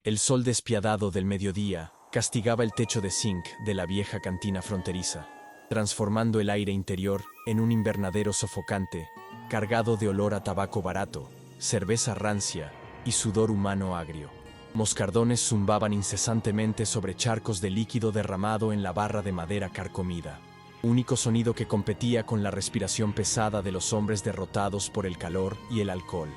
El sol despiadado del mediodía castigaba el techo de zinc de la vieja cantina fronteriza, transformando el aire interior en un invernadero sofocante, cargado de olor a tabaco barato, cerveza rancia y sudor humano agrio. Moscardones zumbaban incesantemente sobre charcos de líquido derramado en la barra de madera carcomida, único sonido que competía con la respiración pesada de los hombres derrotados por el calor y el alcohol.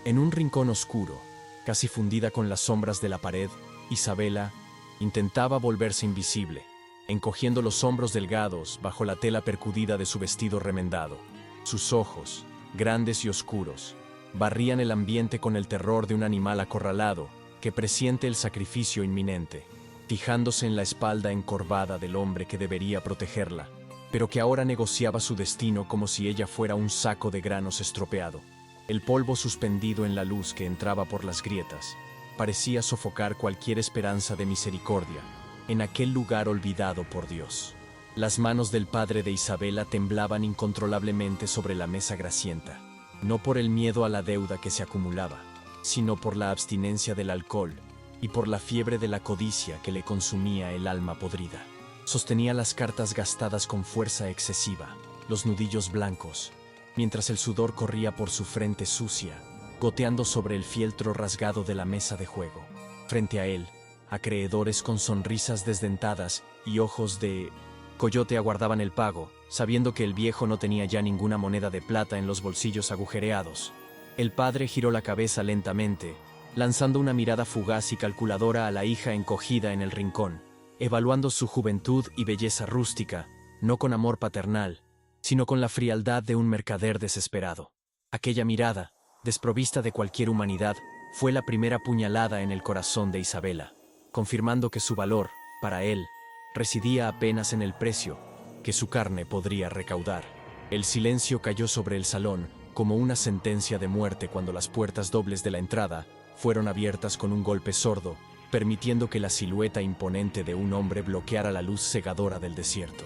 En un rincón oscuro, casi fundida con las sombras de la pared, Isabela intentaba volverse invisible, encogiendo los hombros delgados bajo la tela percudida de su vestido remendado. Sus ojos, grandes y oscuros, barrían el ambiente con el terror de un animal acorralado que presiente el sacrificio inminente, fijándose en la espalda encorvada del hombre que debería protegerla, pero que ahora negociaba su destino como si ella fuera un saco de granos estropeado. El polvo suspendido en la luz que entraba por las grietas parecía sofocar cualquier esperanza de misericordia en aquel lugar olvidado por Dios. Las manos del padre de Isabela temblaban incontrolablemente sobre la mesa grasienta, no por el miedo a la deuda que se acumulaba, sino por la abstinencia del alcohol y por la fiebre de la codicia que le consumía el alma podrida. Sostenía las cartas gastadas con fuerza excesiva, los nudillos blancos, mientras el sudor corría por su frente sucia, goteando sobre el fieltro rasgado de la mesa de juego. Frente a él, acreedores con sonrisas desdentadas y ojos de coyote aguardaban el pago, sabiendo que el viejo no tenía ya ninguna moneda de plata en los bolsillos agujereados. El padre giró la cabeza lentamente, lanzando una mirada fugaz y calculadora a la hija encogida en el rincón, evaluando su juventud y belleza rústica, no con amor paternal, sino con la frialdad de un mercader desesperado. Aquella mirada, desprovista de cualquier humanidad, fue la primera puñalada en el corazón de Isabela, confirmando que su valor, para él, residía apenas en el precio que su carne podría recaudar. El silencio cayó sobre el salón como una sentencia de muerte cuando las puertas dobles de la entrada fueron abiertas con un golpe sordo, permitiendo que la silueta imponente de un hombre bloqueara la luz cegadora del desierto.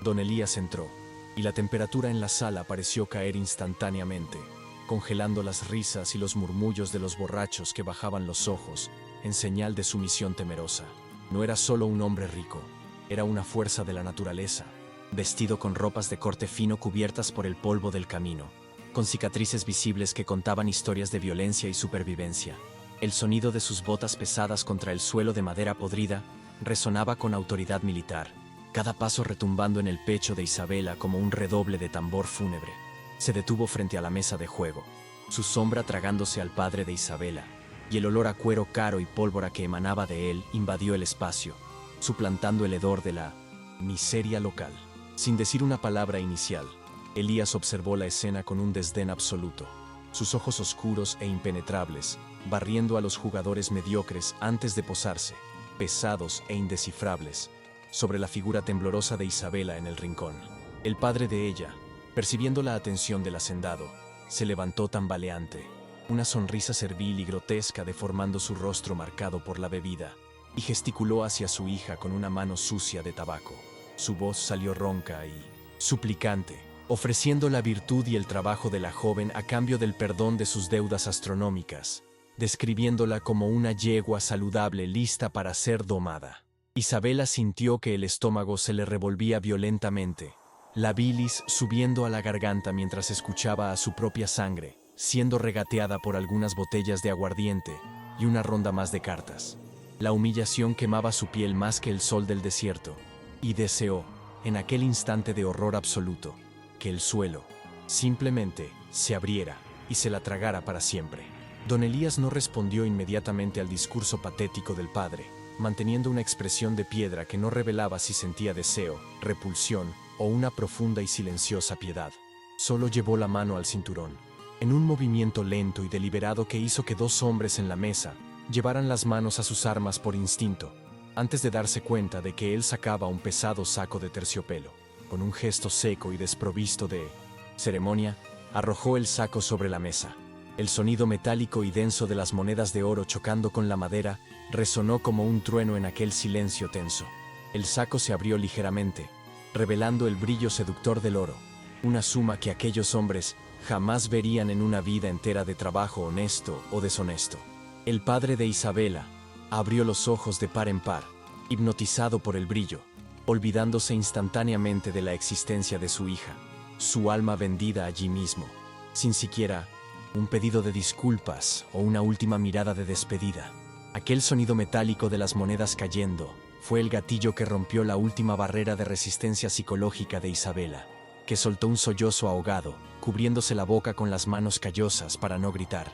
Don Elías entró, y la temperatura en la sala pareció caer instantáneamente, congelando las risas y los murmullos de los borrachos que bajaban los ojos en señal de sumisión temerosa. No era solo un hombre rico, era una fuerza de la naturaleza, vestido con ropas de corte fino cubiertas por el polvo del camino, con cicatrices visibles que contaban historias de violencia y supervivencia. El sonido de sus botas pesadas contra el suelo de madera podrida resonaba con autoridad militar, cada paso retumbando en el pecho de Isabela como un redoble de tambor fúnebre. Se detuvo frente a la mesa de juego, su sombra tragándose al padre de Isabela, y el olor a cuero caro y pólvora que emanaba de él invadió el espacio, suplantando el hedor de la miseria local. Sin decir una palabra inicial, Elías observó la escena con un desdén absoluto, sus ojos oscuros e impenetrables, barriendo a los jugadores mediocres antes de posarse, pesados e indescifrables, sobre la figura temblorosa de Isabela en el rincón. El padre de ella, percibiendo la atención del hacendado, se levantó tambaleante, una sonrisa servil y grotesca deformando su rostro marcado por la bebida, y gesticuló hacia su hija con una mano sucia de tabaco. Su voz salió ronca y suplicante, ofreciendo la virtud y el trabajo de la joven a cambio del perdón de sus deudas astronómicas, describiéndola como una yegua saludable lista para ser domada. Isabela sintió que el estómago se le revolvía violentamente, la bilis subiendo a la garganta mientras escuchaba a su propia sangre, siendo regateada por algunas botellas de aguardiente y una ronda más de cartas. La humillación quemaba su piel más que el sol del desierto, y deseó, en aquel instante de horror absoluto, que el suelo, simplemente, se abriera y se la tragara para siempre. Don Elías no respondió inmediatamente al discurso patético del padre, manteniendo una expresión de piedra que no revelaba si sentía deseo, repulsión o una profunda y silenciosa piedad. Solo llevó la mano al cinturón, en un movimiento lento y deliberado que hizo que dos hombres en la mesa llevaran las manos a sus armas por instinto, antes de darse cuenta de que él sacaba un pesado saco de terciopelo. Con un gesto seco y desprovisto de ceremonia, arrojó el saco sobre la mesa. El sonido metálico y denso de las monedas de oro chocando con la madera resonó como un trueno en aquel silencio tenso. El saco se abrió ligeramente, revelando el brillo seductor del oro, una suma que aquellos hombres jamás verían en una vida entera de trabajo honesto o deshonesto. El padre de Isabela, Abrió los ojos de par en par, hipnotizado por el brillo, olvidándose instantáneamente de la existencia de su hija, su alma vendida allí mismo, sin siquiera un pedido de disculpas o una última mirada de despedida. Aquel sonido metálico de las monedas cayendo fue el gatillo que rompió la última barrera de resistencia psicológica de Isabela, que soltó un sollozo ahogado, cubriéndose la boca con las manos callosas para no gritar.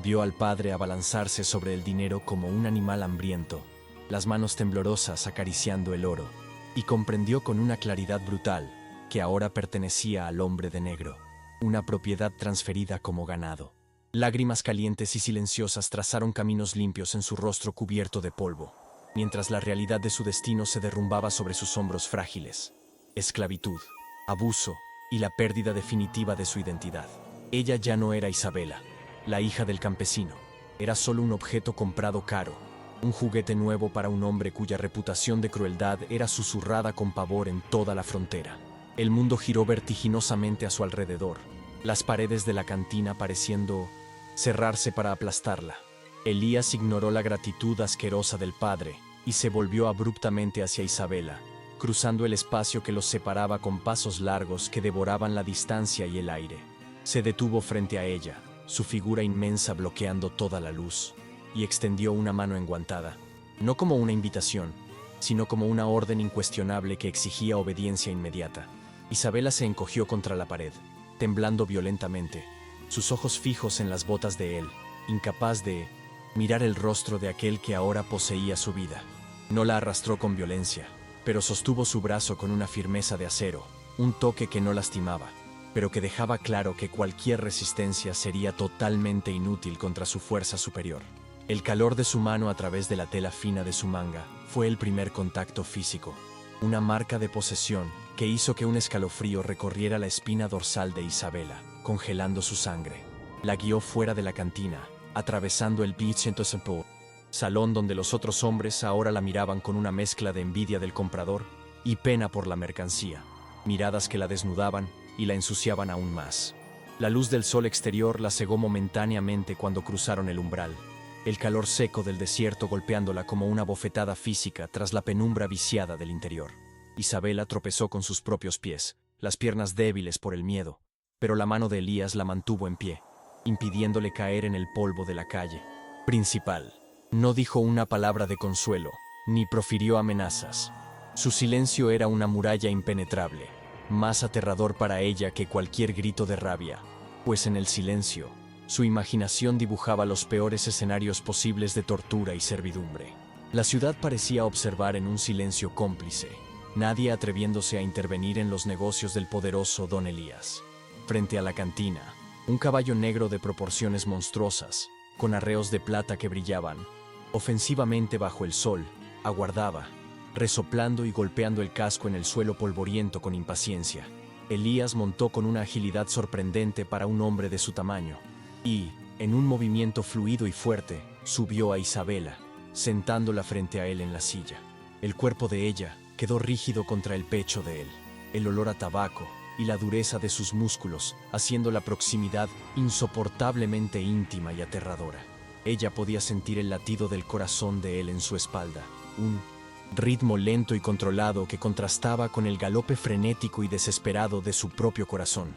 Vio al padre abalanzarse sobre el dinero como un animal hambriento, las manos temblorosas acariciando el oro, y comprendió con una claridad brutal que ahora pertenecía al hombre de negro, una propiedad transferida como ganado. Lágrimas calientes y silenciosas trazaron caminos limpios en su rostro cubierto de polvo, mientras la realidad de su destino se derrumbaba sobre sus hombros frágiles. Esclavitud, abuso y la pérdida definitiva de su identidad. Ella ya no era Isabela, la hija del campesino. Era solo un objeto comprado caro, un juguete nuevo para un hombre cuya reputación de crueldad era susurrada con pavor en toda la frontera. El mundo giró vertiginosamente a su alrededor, las paredes de la cantina pareciendo cerrarse para aplastarla. Elías ignoró la gratitud asquerosa del padre y se volvió abruptamente hacia Isabela, cruzando el espacio que los separaba con pasos largos que devoraban la distancia y el aire. Se detuvo frente a ella, su figura inmensa bloqueando toda la luz, y extendió una mano enguantada, no como una invitación, sino como una orden incuestionable que exigía obediencia inmediata. Isabela se encogió contra la pared, temblando violentamente, sus ojos fijos en las botas de él, incapaz de mirar el rostro de aquel que ahora poseía su vida. No la arrastró con violencia, pero sostuvo su brazo con una firmeza de acero, un toque que no lastimaba, pero que dejaba claro que cualquier resistencia sería totalmente inútil contra su fuerza superior. El calor de su mano a través de la tela fina de su manga fue el primer contacto físico, una marca de posesión que hizo que un escalofrío recorriera la espina dorsal de Isabela, congelando su sangre. La guió fuera de la cantina, atravesando el salón donde los otros hombres ahora la miraban con una mezcla de envidia del comprador y pena por la mercancía, miradas que la desnudaban y la ensuciaban aún más. La luz del sol exterior la cegó momentáneamente cuando cruzaron el umbral, el calor seco del desierto golpeándola como una bofetada física tras la penumbra viciada del interior. Isabela tropezó con sus propios pies, las piernas débiles por el miedo, pero la mano de Elías la mantuvo en pie, impidiéndole caer en el polvo de la calle principal. No dijo una palabra de consuelo, ni profirió amenazas. Su silencio era una muralla impenetrable, más aterrador para ella que cualquier grito de rabia, pues en el silencio, su imaginación dibujaba los peores escenarios posibles de tortura y servidumbre. La ciudad parecía observar en un silencio cómplice, nadie atreviéndose a intervenir en los negocios del poderoso don Elías. Frente a la cantina, un caballo negro de proporciones monstruosas, con arreos de plata que brillaban ofensivamente bajo el sol, aguardaba, resoplando y golpeando el casco en el suelo polvoriento con impaciencia. Elías montó con una agilidad sorprendente para un hombre de su tamaño, y, en un movimiento fluido y fuerte, subió a Isabela, sentándola frente a él en la silla. El cuerpo de ella quedó rígido contra el pecho de él, el olor a tabaco y la dureza de sus músculos haciendo la proximidad insoportablemente íntima y aterradora. Ella podía sentir el latido del corazón de él en su espalda, un ritmo lento y controlado que contrastaba con el galope frenético y desesperado de su propio corazón.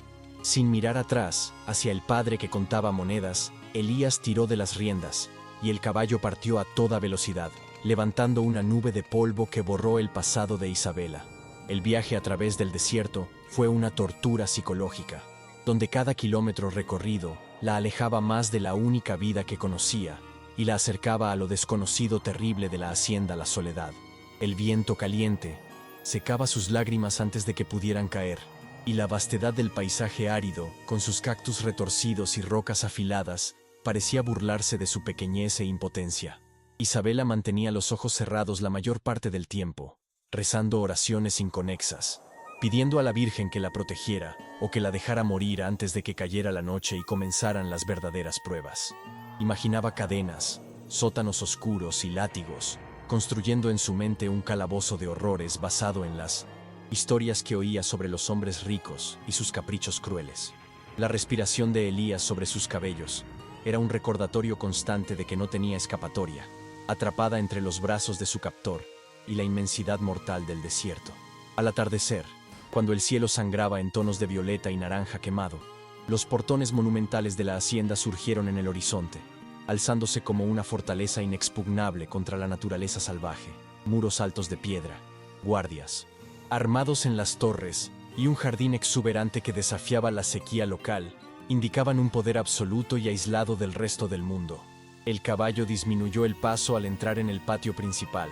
Sin mirar atrás, hacia el padre que contaba monedas, Elías tiró de las riendas, y el caballo partió a toda velocidad, levantando una nube de polvo que borró el pasado de Isabela. El viaje a través del desierto fue una tortura psicológica, donde cada kilómetro recorrido la alejaba más de la única vida que conocía y la acercaba a lo desconocido terrible de la hacienda La Soledad. El viento caliente secaba sus lágrimas antes de que pudieran caer, y la vastedad del paisaje árido, con sus cactus retorcidos y rocas afiladas, parecía burlarse de su pequeñez e impotencia. Isabela mantenía los ojos cerrados la mayor parte del tiempo, rezando oraciones inconexas, pidiendo a la Virgen que la protegiera o que la dejara morir antes de que cayera la noche y comenzaran las verdaderas pruebas. Imaginaba cadenas, sótanos oscuros y látigos, construyendo en su mente un calabozo de horrores basado en las historias que oía sobre los hombres ricos y sus caprichos crueles. La respiración de Elías sobre sus cabellos era un recordatorio constante de que no tenía escapatoria, atrapada entre los brazos de su captor y la inmensidad mortal del desierto. Al atardecer, cuando el cielo sangraba en tonos de violeta y naranja quemado, los portones monumentales de la hacienda surgieron en el horizonte, alzándose como una fortaleza inexpugnable contra la naturaleza salvaje. Muros altos de piedra, guardias armados en las torres y un jardín exuberante que desafiaba la sequía local indicaban un poder absoluto y aislado del resto del mundo. El caballo disminuyó el paso al entrar en el patio principal,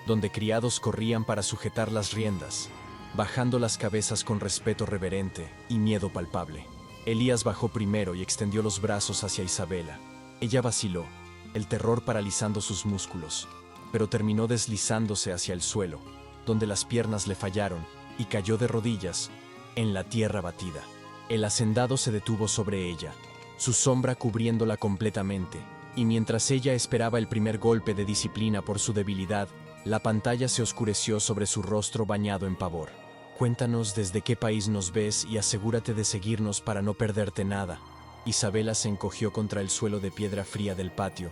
donde criados corrían para sujetar las riendas, bajando las cabezas con respeto reverente y miedo palpable. Elías bajó primero y extendió los brazos hacia Isabela. Ella vaciló, el terror paralizando sus músculos, pero terminó deslizándose hacia el suelo, donde las piernas le fallaron, y cayó de rodillas, en la tierra batida. El hacendado se detuvo sobre ella, su sombra cubriéndola completamente, y mientras ella esperaba el primer golpe de disciplina por su debilidad, la pantalla se oscureció sobre su rostro bañado en pavor. Cuéntanos desde qué país nos ves y asegúrate de seguirnos para no perderte nada. Isabela se encogió contra el suelo de piedra fría del patio,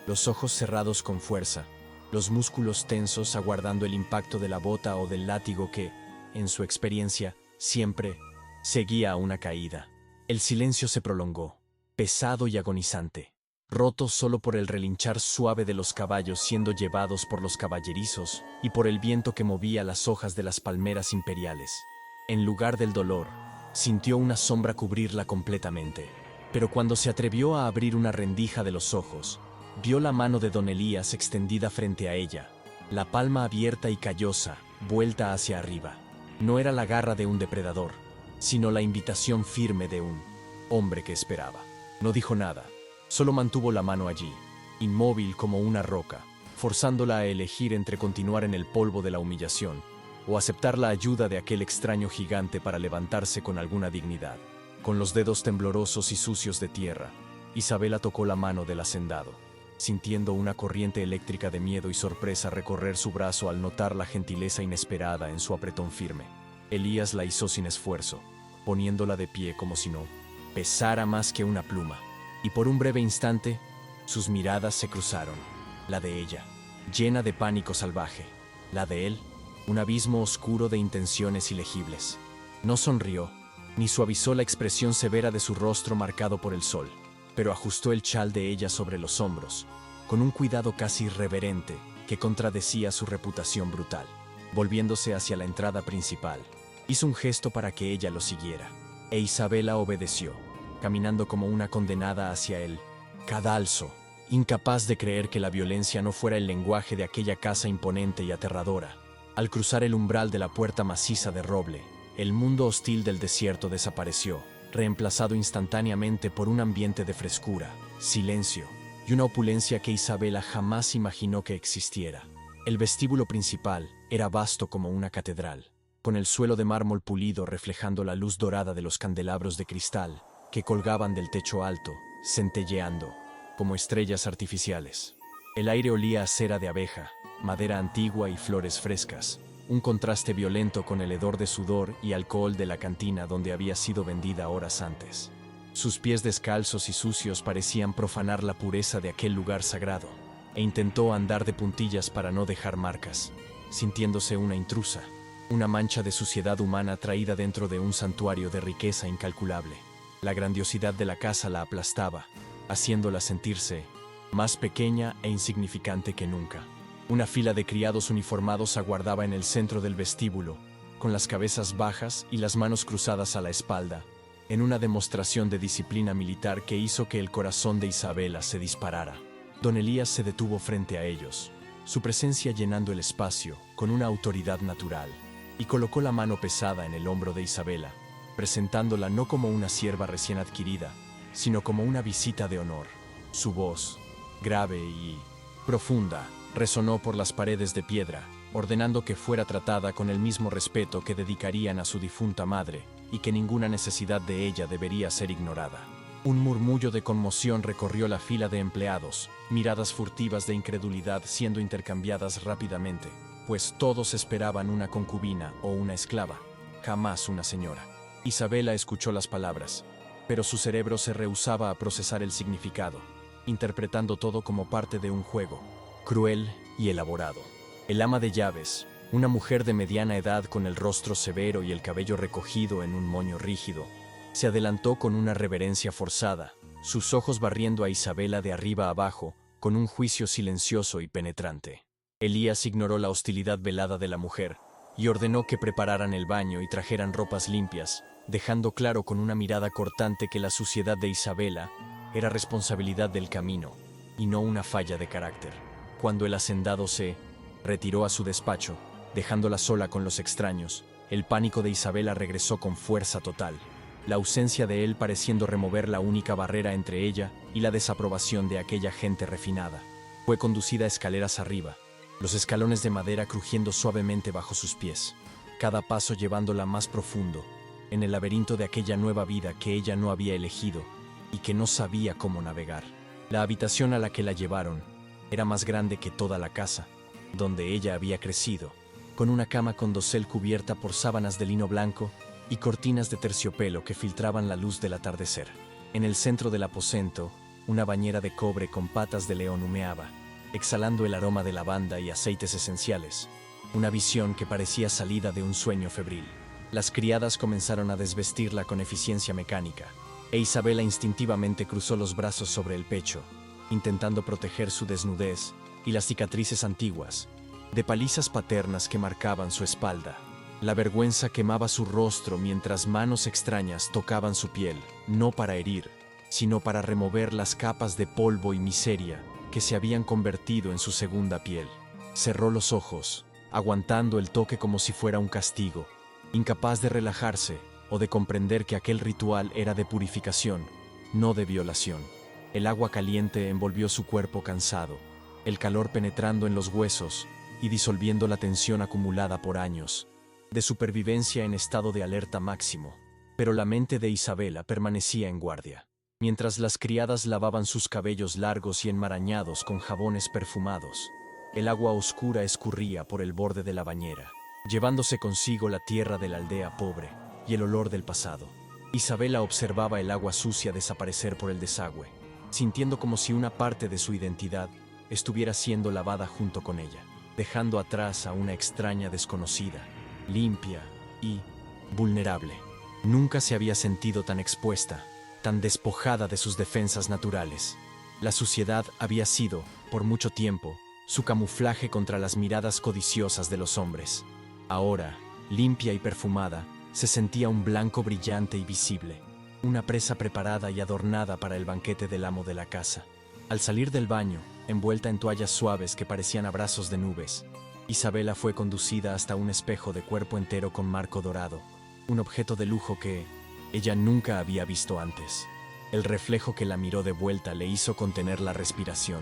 los ojos cerrados con fuerza, los músculos tensos aguardando el impacto de la bota o del látigo que, en su experiencia, siempre seguía a una caída. El silencio se prolongó, pesado y agonizante, roto solo por el relinchar suave de los caballos siendo llevados por los caballerizos y por el viento que movía las hojas de las palmeras imperiales. En lugar del dolor, sintió una sombra cubrirla completamente. Pero cuando se atrevió a abrir una rendija de los ojos, vio la mano de don Elías extendida frente a ella, la palma abierta y callosa, vuelta hacia arriba. No era la garra de un depredador, sino la invitación firme de un hombre que esperaba. No dijo nada, solo mantuvo la mano allí, inmóvil como una roca, forzándola a elegir entre continuar en el polvo de la humillación o aceptar la ayuda de aquel extraño gigante para levantarse con alguna dignidad. Con los dedos temblorosos y sucios de tierra, Isabela tocó la mano del hacendado, sintiendo una corriente eléctrica de miedo y sorpresa recorrer su brazo al notar la gentileza inesperada en su apretón firme. Elías la izó sin esfuerzo, poniéndola de pie como si no pesara más que una pluma, y por un breve instante, sus miradas se cruzaron, la de ella, llena de pánico salvaje, la de él, un abismo oscuro de intenciones ilegibles. No sonrió, ni suavizó la expresión severa de su rostro marcado por el sol, pero ajustó el chal de ella sobre los hombros, con un cuidado casi irreverente que contradecía su reputación brutal. Volviéndose hacia la entrada principal, hizo un gesto para que ella lo siguiera, e Isabela obedeció, caminando como una condenada hacia él, cadalso, incapaz de creer que la violencia no fuera el lenguaje de aquella casa imponente y aterradora. Al cruzar el umbral de la puerta maciza de roble, el mundo hostil del desierto desapareció, reemplazado instantáneamente por un ambiente de frescura, silencio y una opulencia que Isabela jamás imaginó que existiera. El vestíbulo principal era vasto como una catedral, con el suelo de mármol pulido reflejando la luz dorada de los candelabros de cristal que colgaban del techo alto, centelleando, como estrellas artificiales. El aire olía a cera de abeja, madera antigua y flores frescas, un contraste violento con el hedor de sudor y alcohol de la cantina donde había sido vendida horas antes. Sus pies descalzos y sucios parecían profanar la pureza de aquel lugar sagrado, e intentó andar de puntillas para no dejar marcas, sintiéndose una intrusa, una mancha de suciedad humana traída dentro de un santuario de riqueza incalculable. La grandiosidad de la casa la aplastaba, haciéndola sentirse más pequeña e insignificante que nunca. Una fila de criados uniformados aguardaba en el centro del vestíbulo, con las cabezas bajas y las manos cruzadas a la espalda, en una demostración de disciplina militar que hizo que el corazón de Isabela se disparara. Don Elías se detuvo frente a ellos, su presencia llenando el espacio con una autoridad natural, y colocó la mano pesada en el hombro de Isabela, presentándola no como una sierva recién adquirida, sino como una visita de honor. Su voz, grave y profunda, resonó por las paredes de piedra, ordenando que fuera tratada con el mismo respeto que dedicarían a su difunta madre, y que ninguna necesidad de ella debería ser ignorada. Un murmullo de conmoción recorrió la fila de empleados, miradas furtivas de incredulidad siendo intercambiadas rápidamente, pues todos esperaban una concubina o una esclava, jamás una señora. Isabela escuchó las palabras, pero su cerebro se rehusaba a procesar el significado, interpretando todo como parte de un juego, cruel y elaborado. El ama de llaves, una mujer de mediana edad con el rostro severo y el cabello recogido en un moño rígido, se adelantó con una reverencia forzada, sus ojos barriendo a Isabela de arriba abajo con un juicio silencioso y penetrante. Elías ignoró la hostilidad velada de la mujer y ordenó que prepararan el baño y trajeran ropas limpias, dejando claro con una mirada cortante que la suciedad de Isabela era responsabilidad del camino y no una falla de carácter. Cuando el hacendado se retiró a su despacho, dejándola sola con los extraños, el pánico de Isabela regresó con fuerza total, la ausencia de él pareciendo remover la única barrera entre ella y la desaprobación de aquella gente refinada. Fue conducida escaleras arriba, los escalones de madera crujiendo suavemente bajo sus pies, cada paso llevándola más profundo, en el laberinto de aquella nueva vida que ella no había elegido y que no sabía cómo navegar. La habitación a la que la llevaron era más grande que toda la casa, donde ella había crecido, con una cama con dosel cubierta por sábanas de lino blanco y cortinas de terciopelo que filtraban la luz del atardecer. En el centro del aposento, una bañera de cobre con patas de león humeaba, exhalando el aroma de lavanda y aceites esenciales, una visión que parecía salida de un sueño febril. Las criadas comenzaron a desvestirla con eficiencia mecánica, e Isabela instintivamente cruzó los brazos sobre el pecho, intentando proteger su desnudez y las cicatrices antiguas, de palizas paternas que marcaban su espalda. La vergüenza quemaba su rostro mientras manos extrañas tocaban su piel, no para herir, sino para remover las capas de polvo y miseria que se habían convertido en su segunda piel. Cerró los ojos, aguantando el toque como si fuera un castigo, incapaz de relajarse o de comprender que aquel ritual era de purificación, no de violación. El agua caliente envolvió su cuerpo cansado, el calor penetrando en los huesos y disolviendo la tensión acumulada por años de supervivencia en estado de alerta máximo. Pero la mente de Isabela permanecía en guardia. Mientras las criadas lavaban sus cabellos largos y enmarañados con jabones perfumados, el agua oscura escurría por el borde de la bañera, llevándose consigo la tierra de la aldea pobre y el olor del pasado. Isabela observaba el agua sucia desaparecer por el desagüe, sintiendo como si una parte de su identidad estuviera siendo lavada junto con ella, dejando atrás a una extraña desconocida, limpia y vulnerable. Nunca se había sentido tan expuesta, tan despojada de sus defensas naturales. La suciedad había sido, por mucho tiempo, su camuflaje contra las miradas codiciosas de los hombres. Ahora, limpia y perfumada, se sentía un blanco brillante y visible, una presa preparada y adornada para el banquete del amo de la casa. Al salir del baño, envuelta en toallas suaves que parecían abrazos de nubes, Isabela fue conducida hasta un espejo de cuerpo entero con marco dorado, un objeto de lujo que ella nunca había visto antes. El reflejo que la miró de vuelta le hizo contener la respiración.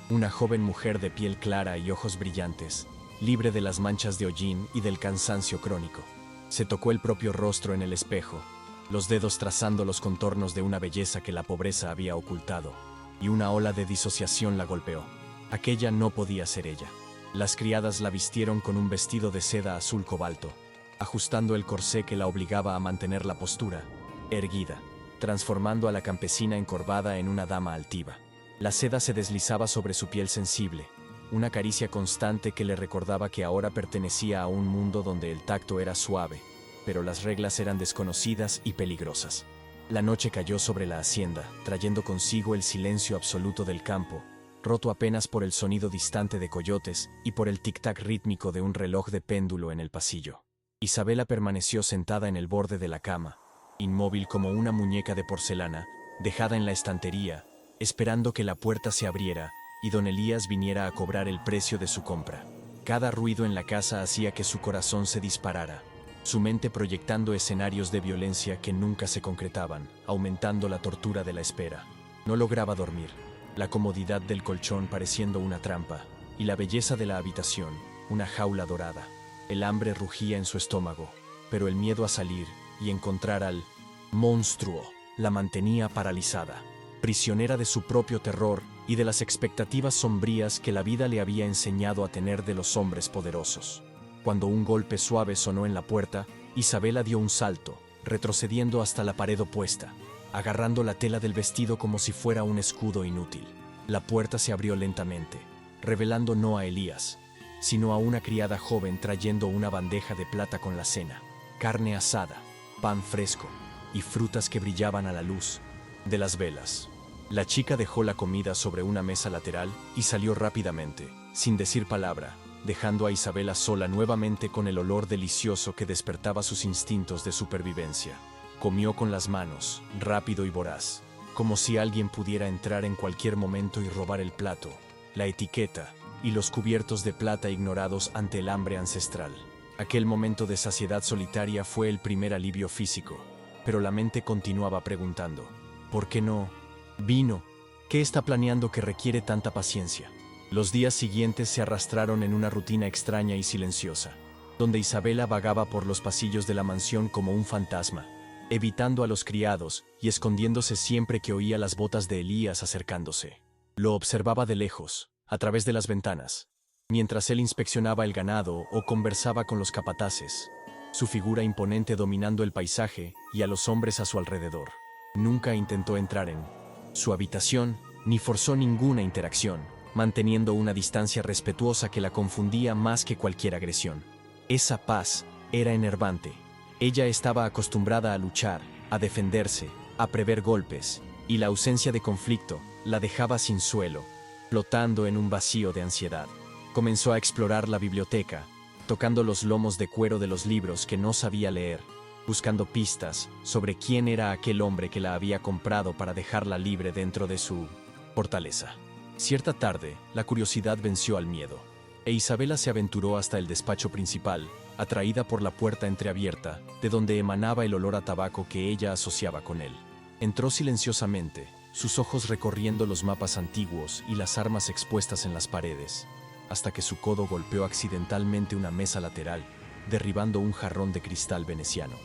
Una joven mujer de piel clara y ojos brillantes, libre de las manchas de hollín y del cansancio crónico. Se tocó el propio rostro en el espejo, los dedos trazando los contornos de una belleza que la pobreza había ocultado, y una ola de disociación la golpeó. Aquella no podía ser ella. Las criadas la vistieron con un vestido de seda azul cobalto, ajustando el corsé que la obligaba a mantener la postura erguida, transformando a la campesina encorvada en una dama altiva. La seda se deslizaba sobre su piel sensible, una caricia constante que le recordaba que ahora pertenecía a un mundo donde el tacto era suave, pero las reglas eran desconocidas y peligrosas. La noche cayó sobre la hacienda, trayendo consigo el silencio absoluto del campo, roto apenas por el sonido distante de coyotes y por el tic-tac rítmico de un reloj de péndulo en el pasillo. Isabela permaneció sentada en el borde de la cama, inmóvil como una muñeca de porcelana, dejada en la estantería, esperando que la puerta se abriera y don Elías viniera a cobrar el precio de su compra. Cada ruido en la casa hacía que su corazón se disparara, su mente proyectando escenarios de violencia que nunca se concretaban, aumentando la tortura de la espera. No lograba dormir, la comodidad del colchón pareciendo una trampa, y la belleza de la habitación, una jaula dorada. El hambre rugía en su estómago, pero el miedo a salir y encontrar al monstruo la mantenía paralizada, prisionera de su propio terror y de las expectativas sombrías que la vida le había enseñado a tener de los hombres poderosos. Cuando un golpe suave sonó en la puerta, Isabela dio un salto, retrocediendo hasta la pared opuesta, agarrando la tela del vestido como si fuera un escudo inútil. La puerta se abrió lentamente, revelando no a Elías, sino a una criada joven trayendo una bandeja de plata con la cena, carne asada, pan fresco y frutas que brillaban a la luz de las velas. La chica dejó la comida sobre una mesa lateral y salió rápidamente, sin decir palabra, dejando a Isabela sola nuevamente con el olor delicioso que despertaba sus instintos de supervivencia. Comió con las manos, rápido y voraz, como si alguien pudiera entrar en cualquier momento y robar el plato, la etiqueta y los cubiertos de plata ignorados ante el hambre ancestral. Aquel momento de saciedad solitaria fue el primer alivio físico, pero la mente continuaba preguntando, ¿por qué no vino? ¿Qué está planeando que requiere tanta paciencia? Los días siguientes se arrastraron en una rutina extraña y silenciosa, donde Isabela vagaba por los pasillos de la mansión como un fantasma, evitando a los criados y escondiéndose siempre que oía las botas de Elías acercándose. Lo observaba de lejos, a través de las ventanas, mientras él inspeccionaba el ganado o conversaba con los capataces, su figura imponente dominando el paisaje y a los hombres a su alrededor. Nunca intentó entrar en su habitación, ni forzó ninguna interacción, manteniendo una distancia respetuosa que la confundía más que cualquier agresión. Esa paz era enervante. Ella estaba acostumbrada a luchar, a defenderse, a prever golpes, y la ausencia de conflicto la dejaba sin suelo, flotando en un vacío de ansiedad. Comenzó a explorar la biblioteca, tocando los lomos de cuero de los libros que no sabía leer, buscando pistas sobre quién era aquel hombre que la había comprado para dejarla libre dentro de su fortaleza. Cierta tarde, la curiosidad venció al miedo, e Isabela se aventuró hasta el despacho principal, atraída por la puerta entreabierta, de donde emanaba el olor a tabaco que ella asociaba con él. Entró silenciosamente, sus ojos recorriendo los mapas antiguos y las armas expuestas en las paredes, hasta que su codo golpeó accidentalmente una mesa lateral, derribando un jarrón de cristal veneciano.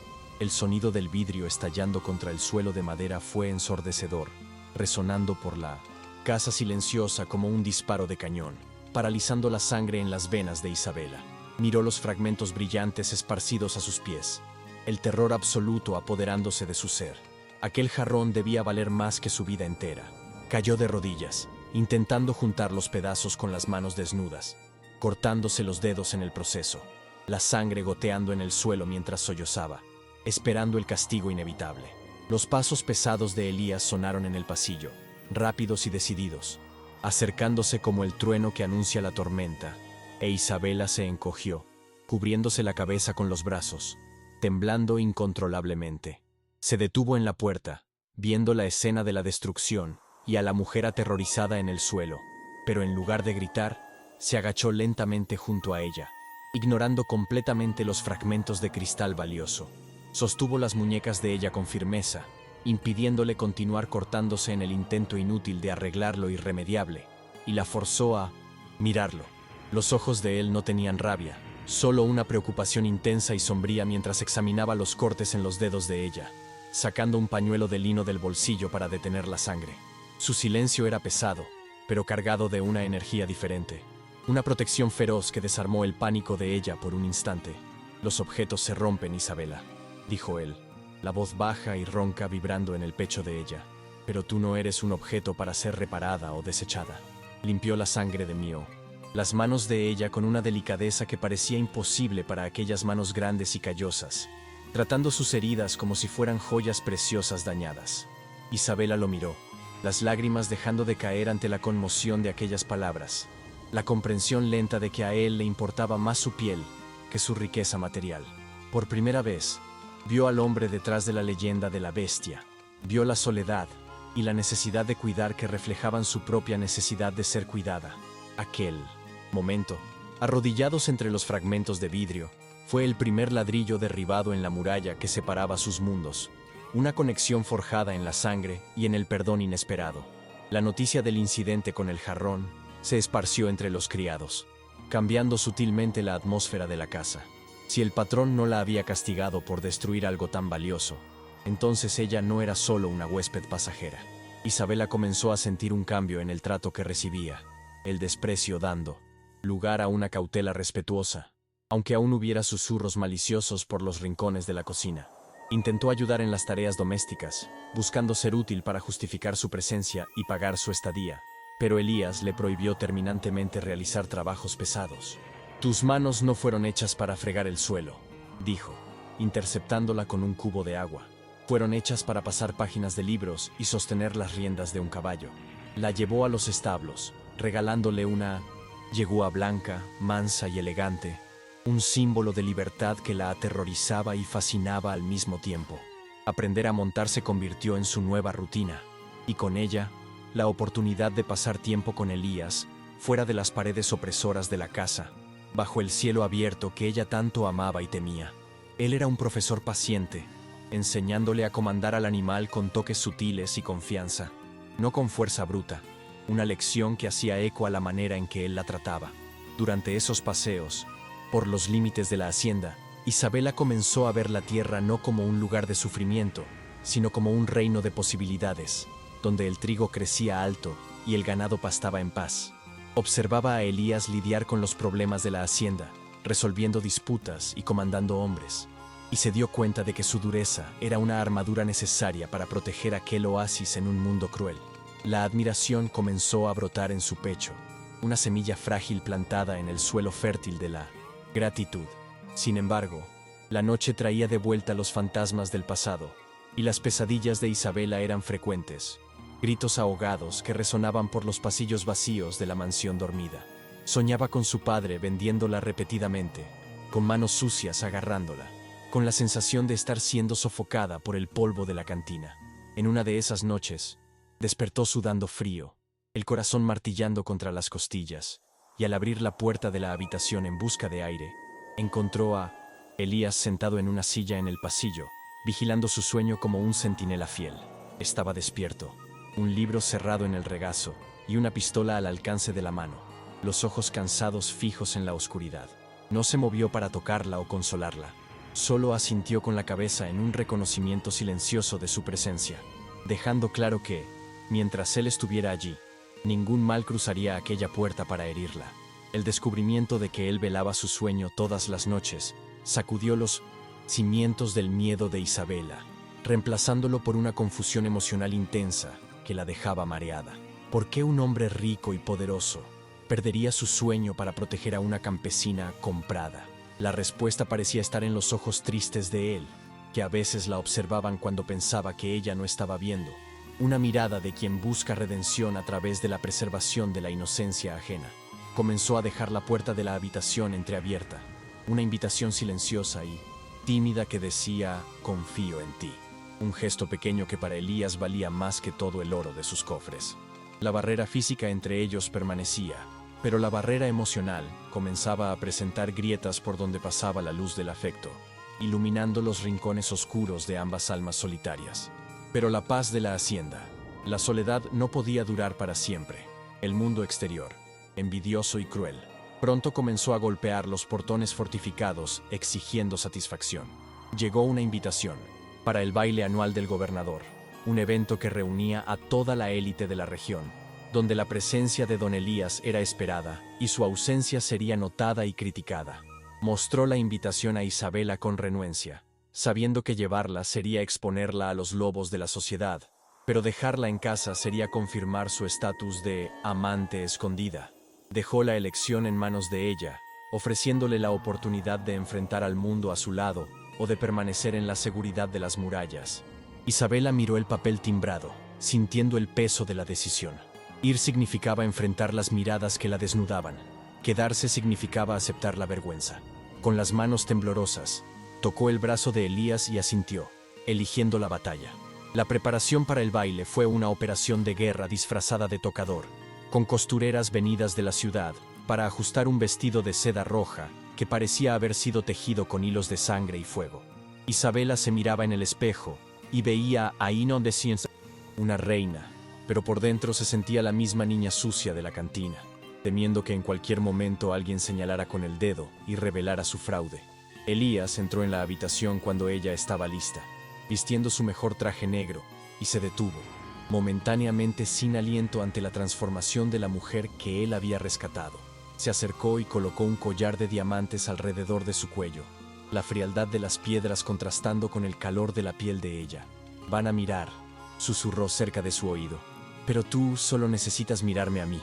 El sonido del vidrio estallando contra el suelo de madera fue ensordecedor, resonando por la casa silenciosa como un disparo de cañón, paralizando la sangre en las venas de Isabela. Miró los fragmentos brillantes esparcidos a sus pies, el terror absoluto apoderándose de su ser. Aquel jarrón debía valer más que su vida entera. Cayó de rodillas, intentando juntar los pedazos con las manos desnudas, cortándose los dedos en el proceso, la sangre goteando en el suelo mientras sollozaba, esperando el castigo inevitable. Los pasos pesados de Elías sonaron en el pasillo, rápidos y decididos, acercándose como el trueno que anuncia la tormenta, e Isabela se encogió, cubriéndose la cabeza con los brazos, temblando incontrolablemente. Se detuvo en la puerta, viendo la escena de la destrucción y a la mujer aterrorizada en el suelo, pero en lugar de gritar, se agachó lentamente junto a ella, ignorando completamente los fragmentos de cristal valioso. Sostuvo las muñecas de ella con firmeza, impidiéndole continuar cortándose en el intento inútil de arreglar lo irremediable, y la forzó a mirarlo. Los ojos de él no tenían rabia, solo una preocupación intensa y sombría mientras examinaba los cortes en los dedos de ella, sacando un pañuelo de lino del bolsillo para detener la sangre. Su silencio era pesado, pero cargado de una energía diferente, una protección feroz que desarmó el pánico de ella por un instante. «Los objetos se rompen, Isabela», dijo él, la voz baja y ronca vibrando en el pecho de ella. «Pero tú no eres un objeto para ser reparada o desechada». Limpió la sangre de Mio, las manos de ella con una delicadeza que parecía imposible para aquellas manos grandes y callosas, tratando sus heridas como si fueran joyas preciosas dañadas. Isabela lo miró, las lágrimas dejando de caer ante la conmoción de aquellas palabras, la comprensión lenta de que a él le importaba más su piel que su riqueza material. Por primera vez, vio al hombre detrás de la leyenda de la bestia, vio la soledad y la necesidad de cuidar que reflejaban su propia necesidad de ser cuidada. Aquel momento, arrodillados entre los fragmentos de vidrio, fue el primer ladrillo derribado en la muralla que separaba sus mundos, una conexión forjada en la sangre y en el perdón inesperado. La noticia del incidente con el jarrón se esparció entre los criados, cambiando sutilmente la atmósfera de la casa. Si el patrón no la había castigado por destruir algo tan valioso, entonces ella no era solo una huésped pasajera. Isabela comenzó a sentir un cambio en el trato que recibía, el desprecio dando lugar a una cautela respetuosa, aunque aún hubiera susurros maliciosos por los rincones de la cocina. Intentó ayudar en las tareas domésticas, buscando ser útil para justificar su presencia y pagar su estadía, pero Elías le prohibió terminantemente realizar trabajos pesados. «Tus manos no fueron hechas para fregar el suelo», dijo, interceptándola con un cubo de agua. «Fueron hechas para pasar páginas de libros y sostener las riendas de un caballo». La llevó a los establos, regalándole una yegua blanca, mansa y elegante, un símbolo de libertad que la aterrorizaba y fascinaba al mismo tiempo. Aprender a montar se convirtió en su nueva rutina, y con ella, la oportunidad de pasar tiempo con Elías, fuera de las paredes opresoras de la casa, bajo el cielo abierto que ella tanto amaba y temía. Él era un profesor paciente, enseñándole a comandar al animal con toques sutiles y confianza, no con fuerza bruta, una lección que hacía eco a la manera en que él la trataba. Durante esos paseos, por los límites de la hacienda, Isabela comenzó a ver la tierra no como un lugar de sufrimiento, sino como un reino de posibilidades, donde el trigo crecía alto y el ganado pastaba en paz. Observaba a Elías lidiar con los problemas de la hacienda, resolviendo disputas y comandando hombres, y se dio cuenta de que su dureza era una armadura necesaria para proteger aquel oasis en un mundo cruel. La admiración comenzó a brotar en su pecho, una semilla frágil plantada en el suelo fértil de la gratitud. Sin embargo, la noche traía de vuelta los fantasmas del pasado, y las pesadillas de Isabela eran frecuentes, gritos ahogados que resonaban por los pasillos vacíos de la mansión dormida. Soñaba con su padre vendiéndola repetidamente, con manos sucias agarrándola, con la sensación de estar siendo sofocada por el polvo de la cantina. En una de esas noches, despertó sudando frío, el corazón martillando contra las costillas, y al abrir la puerta de la habitación en busca de aire, encontró a Elías sentado en una silla en el pasillo, vigilando su sueño como un centinela fiel. Estaba despierto, un libro cerrado en el regazo y una pistola al alcance de la mano, los ojos cansados fijos en la oscuridad. No se movió para tocarla o consolarla, solo asintió con la cabeza en un reconocimiento silencioso de su presencia, dejando claro que, mientras él estuviera allí, ningún mal cruzaría aquella puerta para herirla. El descubrimiento de que él velaba su sueño todas las noches sacudió los cimientos del miedo de Isabela, reemplazándolo por una confusión emocional intensa que la dejaba mareada. ¿Por qué un hombre rico y poderoso perdería su sueño para proteger a una campesina comprada? La respuesta parecía estar en los ojos tristes de él, que a veces la observaban cuando pensaba que ella no estaba viendo. Una mirada de quien busca redención a través de la preservación de la inocencia ajena. Comenzó a dejar la puerta de la habitación entreabierta, una invitación silenciosa y tímida que decía: «Confío en ti». Un gesto pequeño que para Elías valía más que todo el oro de sus cofres. La barrera física entre ellos permanecía, pero la barrera emocional comenzaba a presentar grietas por donde pasaba la luz del afecto, iluminando los rincones oscuros de ambas almas solitarias. Pero la paz de la hacienda, la soledad no podía durar para siempre. El mundo exterior, envidioso y cruel, pronto comenzó a golpear los portones fortificados exigiendo satisfacción. Llegó una invitación para el baile anual del gobernador, un evento que reunía a toda la élite de la región, donde la presencia de don Elías era esperada y su ausencia sería notada y criticada. Mostró la invitación a Isabela con renuencia, sabiendo que llevarla sería exponerla a los lobos de la sociedad, pero dejarla en casa sería confirmar su estatus de amante escondida. Dejó la elección en manos de ella, ofreciéndole la oportunidad de enfrentar al mundo a su lado o de permanecer en la seguridad de las murallas. Isabela miró el papel timbrado, sintiendo el peso de la decisión. Ir significaba enfrentar las miradas que la desnudaban. Quedarse significaba aceptar la vergüenza. Con las manos temblorosas, tocó el brazo de Elías y asintió, eligiendo la batalla. La preparación para el baile fue una operación de guerra disfrazada de tocador, con costureras venidas de la ciudad, para ajustar un vestido de seda roja que parecía haber sido tejido con hilos de sangre y fuego. Isabela se miraba en el espejo y veía a Ino de Ciencia, una reina, pero por dentro se sentía la misma niña sucia de la cantina, temiendo que en cualquier momento alguien señalara con el dedo y revelara su fraude. Elías entró en la habitación cuando ella estaba lista, vistiendo su mejor traje negro, y se detuvo, momentáneamente sin aliento ante la transformación de la mujer que él había rescatado. Se acercó y colocó un collar de diamantes alrededor de su cuello, la frialdad de las piedras contrastando con el calor de la piel de ella. «Van a mirar», susurró cerca de su oído. Pero tú solo necesitas mirarme a mí.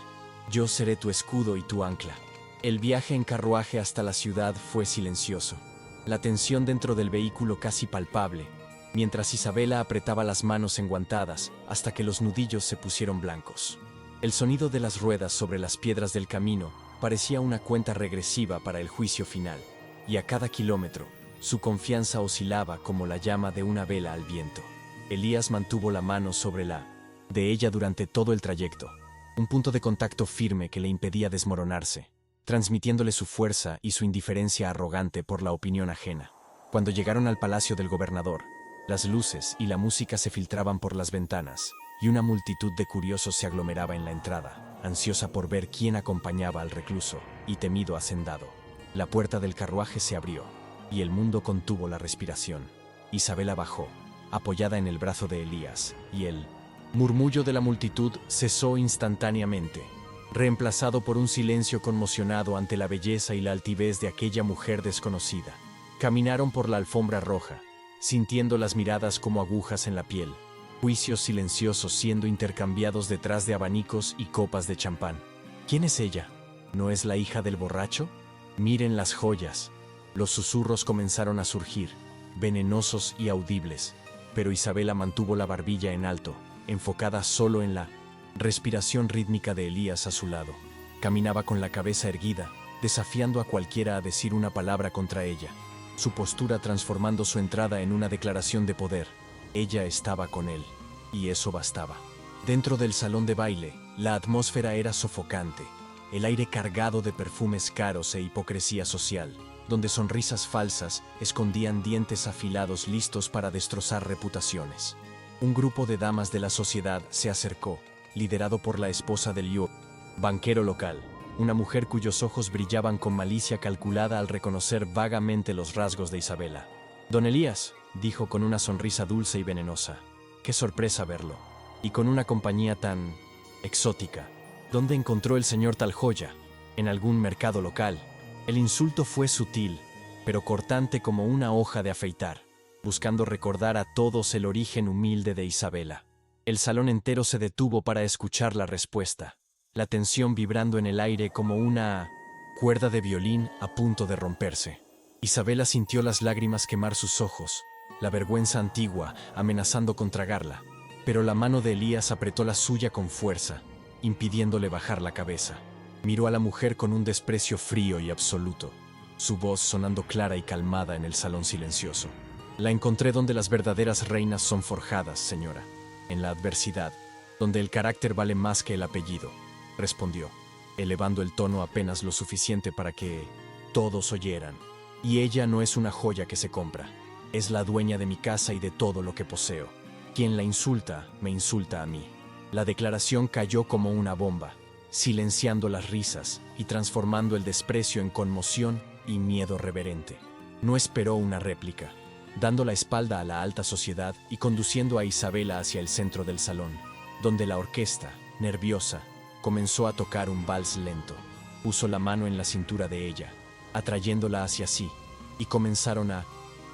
Yo seré tu escudo y tu ancla. El viaje en carruaje hasta la ciudad fue silencioso. La tensión dentro del vehículo casi palpable, mientras Isabela apretaba las manos enguantadas hasta que los nudillos se pusieron blancos. El sonido de las ruedas sobre las piedras del camino parecía una cuenta regresiva para el juicio final, y a cada kilómetro, su confianza oscilaba como la llama de una vela al viento. Elías mantuvo la mano sobre la de ella durante todo el trayecto, un punto de contacto firme que le impedía desmoronarse, transmitiéndole su fuerza y su indiferencia arrogante por la opinión ajena. Cuando llegaron al palacio del gobernador, las luces y la música se filtraban por las ventanas, y una multitud de curiosos se aglomeraba en la entrada, ansiosa por ver quién acompañaba al recluso y temido hacendado. La puerta del carruaje se abrió, y el mundo contuvo la respiración. Isabela bajó, apoyada en el brazo de Elías, y el murmullo de la multitud cesó instantáneamente, reemplazado por un silencio conmocionado ante la belleza y la altivez de aquella mujer desconocida. Caminaron por la alfombra roja, sintiendo las miradas como agujas en la piel, juicios silenciosos siendo intercambiados detrás de abanicos y copas de champán. ¿Quién es ella? ¿No es la hija del borracho? Miren las joyas. Los susurros comenzaron a surgir, venenosos y audibles, pero Isabela mantuvo la barbilla en alto, enfocada solo en la respiración rítmica de Elías a su lado. Caminaba con la cabeza erguida, desafiando a cualquiera a decir una palabra contra ella, su postura transformando su entrada en una declaración de poder. Ella estaba con él, y eso bastaba. Dentro del salón de baile, la atmósfera era sofocante, el aire cargado de perfumes caros e hipocresía social, donde sonrisas falsas escondían dientes afilados listos para destrozar reputaciones. Un grupo de damas de la sociedad se acercó, liderado por la esposa del banquero local, una mujer cuyos ojos brillaban con malicia calculada al reconocer vagamente los rasgos de Isabela. «Don Elías», dijo con una sonrisa dulce y venenosa. «Qué sorpresa verlo. Y con una compañía tan exótica. ¿Dónde encontró el señor tal joya? ¿En algún mercado local?» El insulto fue sutil, pero cortante como una hoja de afeitar, buscando recordar a todos el origen humilde de Isabela. El salón entero se detuvo para escuchar la respuesta, la tensión vibrando en el aire como una cuerda de violín a punto de romperse. Isabela sintió las lágrimas quemar sus ojos, la vergüenza antigua amenazando con tragarla, pero la mano de Elías apretó la suya con fuerza, impidiéndole bajar la cabeza. Miró a la mujer con un desprecio frío y absoluto, su voz sonando clara y calmada en el salón silencioso. «La encontré donde las verdaderas reinas son forjadas, señora, en la adversidad, donde el carácter vale más que el apellido», respondió, elevando el tono apenas lo suficiente para que todos oyeran. «Y ella no es una joya que se compra, es la dueña de mi casa y de todo lo que poseo. Quien la insulta, me insulta a mí». La declaración cayó como una bomba, silenciando las risas y transformando el desprecio en conmoción y miedo reverente. No esperó una réplica, dando la espalda a la alta sociedad y conduciendo a Isabela hacia el centro del salón, donde la orquesta, nerviosa, comenzó a tocar un vals lento. Puso la mano en la cintura de ella, atrayéndola hacia sí, y comenzaron a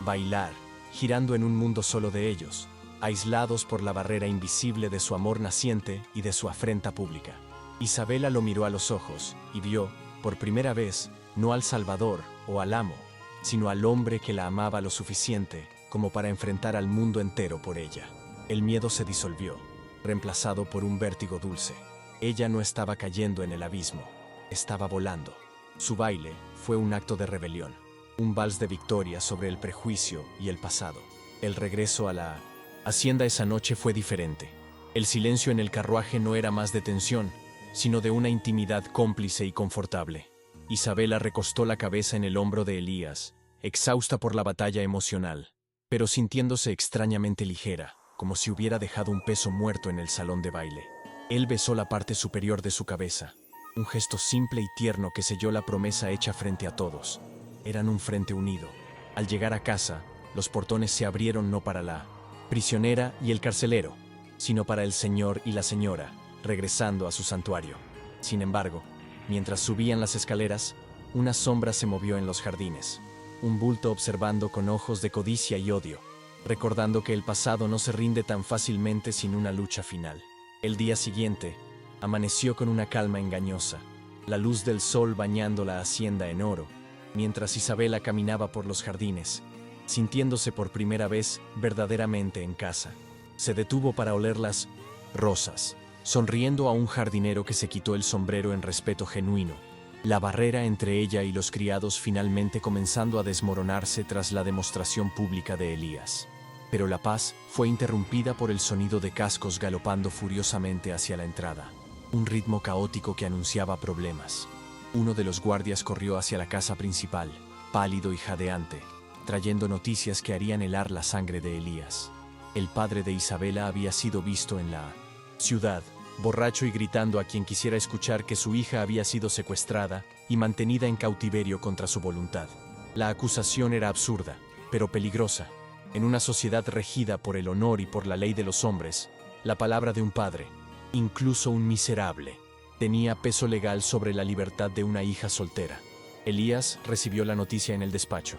bailar, girando en un mundo solo de ellos, aislados por la barrera invisible de su amor naciente y de su afrenta pública. Isabela lo miró a los ojos y vio, por primera vez, no al Salvador o al amo, sino al hombre que la amaba lo suficiente como para enfrentar al mundo entero por ella. El miedo se disolvió, reemplazado por un vértigo dulce. Ella no estaba cayendo en el abismo, estaba volando. Su baile fue un acto de rebelión, un vals de victoria sobre el prejuicio y el pasado. El regreso a la hacienda esa noche fue diferente. El silencio en el carruaje no era más de tensión, sino de una intimidad cómplice y confortable. Isabela recostó la cabeza en el hombro de Elías, exhausta por la batalla emocional, pero sintiéndose extrañamente ligera, como si hubiera dejado un peso muerto en el salón de baile. Él besó la parte superior de su cabeza, un gesto simple y tierno que selló la promesa hecha frente a todos. Eran un frente unido. Al llegar a casa, los portones se abrieron no para la prisionera y el carcelero, sino para el señor y la señora, regresando a su santuario. Sin embargo, mientras subían las escaleras, una sombra se movió en los jardines, un bulto observando con ojos de codicia y odio, recordando que el pasado no se rinde tan fácilmente sin una lucha final. El día siguiente, amaneció con una calma engañosa, la luz del sol bañando la hacienda en oro, mientras Isabela caminaba por los jardines, sintiéndose por primera vez verdaderamente en casa. Se detuvo para oler las rosas, sonriendo a un jardinero que se quitó el sombrero en respeto genuino, la barrera entre ella y los criados finalmente comenzando a desmoronarse tras la demostración pública de Elías. Pero la paz fue interrumpida por el sonido de cascos galopando furiosamente hacia la entrada, un ritmo caótico que anunciaba problemas. Uno de los guardias corrió hacia la casa principal, pálido y jadeante, trayendo noticias que harían helar la sangre de Elías. El padre de Isabela había sido visto en la ciudad, borracho y gritando a quien quisiera escuchar que su hija había sido secuestrada y mantenida en cautiverio contra su voluntad. La acusación era absurda, pero peligrosa. En una sociedad regida por el honor y por la ley de los hombres, la palabra de un padre, incluso un miserable, tenía peso legal sobre la libertad de una hija soltera. Elías recibió la noticia en el despacho,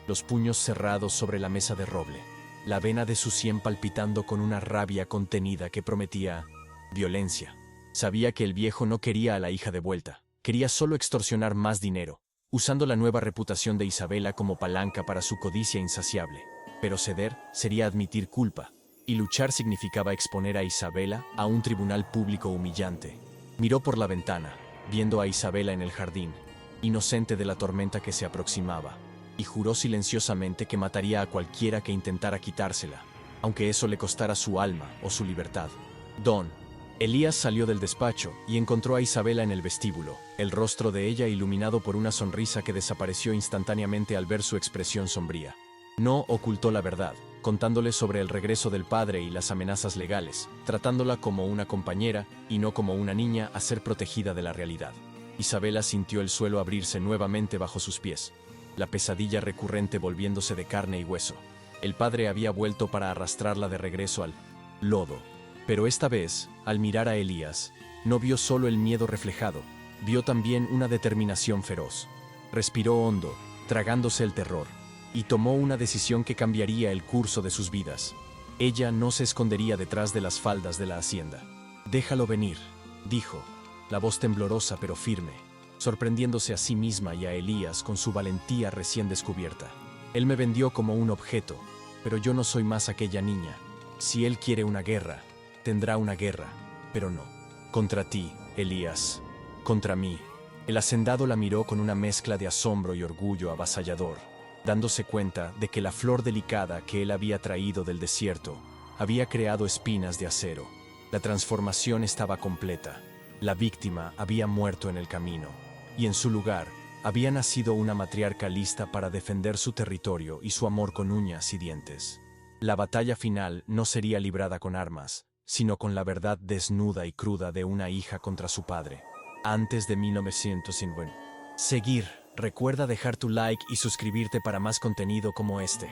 los puños cerrados sobre la mesa de roble, la vena de su sien palpitando con una rabia contenida que prometía violencia. Sabía que el viejo no quería a la hija de vuelta, quería solo extorsionar más dinero, usando la nueva reputación de Isabela como palanca para su codicia insaciable. Pero ceder sería admitir culpa, y luchar significaba exponer a Isabela a un tribunal público humillante. Miró por la ventana, viendo a Isabela en el jardín, inocente de la tormenta que se aproximaba, y juró silenciosamente que mataría a cualquiera que intentara quitársela, aunque eso le costara su alma o su libertad. Don Elías salió del despacho y encontró a Isabela en el vestíbulo, el rostro de ella iluminado por una sonrisa que desapareció instantáneamente al ver su expresión sombría. No ocultó la verdad, contándole sobre el regreso del padre y las amenazas legales, tratándola como una compañera y no como una niña a ser protegida de la realidad. Isabela sintió el suelo abrirse nuevamente bajo sus pies, la pesadilla recurrente volviéndose de carne y hueso. El padre había vuelto para arrastrarla de regreso al lodo. Pero esta vez, al mirar a Elías, no vio solo el miedo reflejado, vio también una determinación feroz. Respiró hondo, tragándose el terror, y tomó una decisión que cambiaría el curso de sus vidas. Ella no se escondería detrás de las faldas de la hacienda. «Déjalo venir», dijo, la voz temblorosa pero firme, sorprendiéndose a sí misma y a Elías con su valentía recién descubierta. «Él me vendió como un objeto, pero yo no soy más aquella niña. Si él quiere una guerra, tendrá una guerra, pero no contra ti, Elías, contra mí». El hacendado la miró con una mezcla de asombro y orgullo avasallador, dándose cuenta de que la flor delicada que él había traído del desierto había creado espinas de acero. La transformación estaba completa. La víctima había muerto en el camino, y en su lugar había nacido una matriarca lista para defender su territorio y su amor con uñas y dientes. La batalla final no sería librada con armas, sino con la verdad desnuda y cruda de una hija contra su padre. Antes de 1950. Seguir. Recuerda dejar tu like y suscribirte para más contenido como este.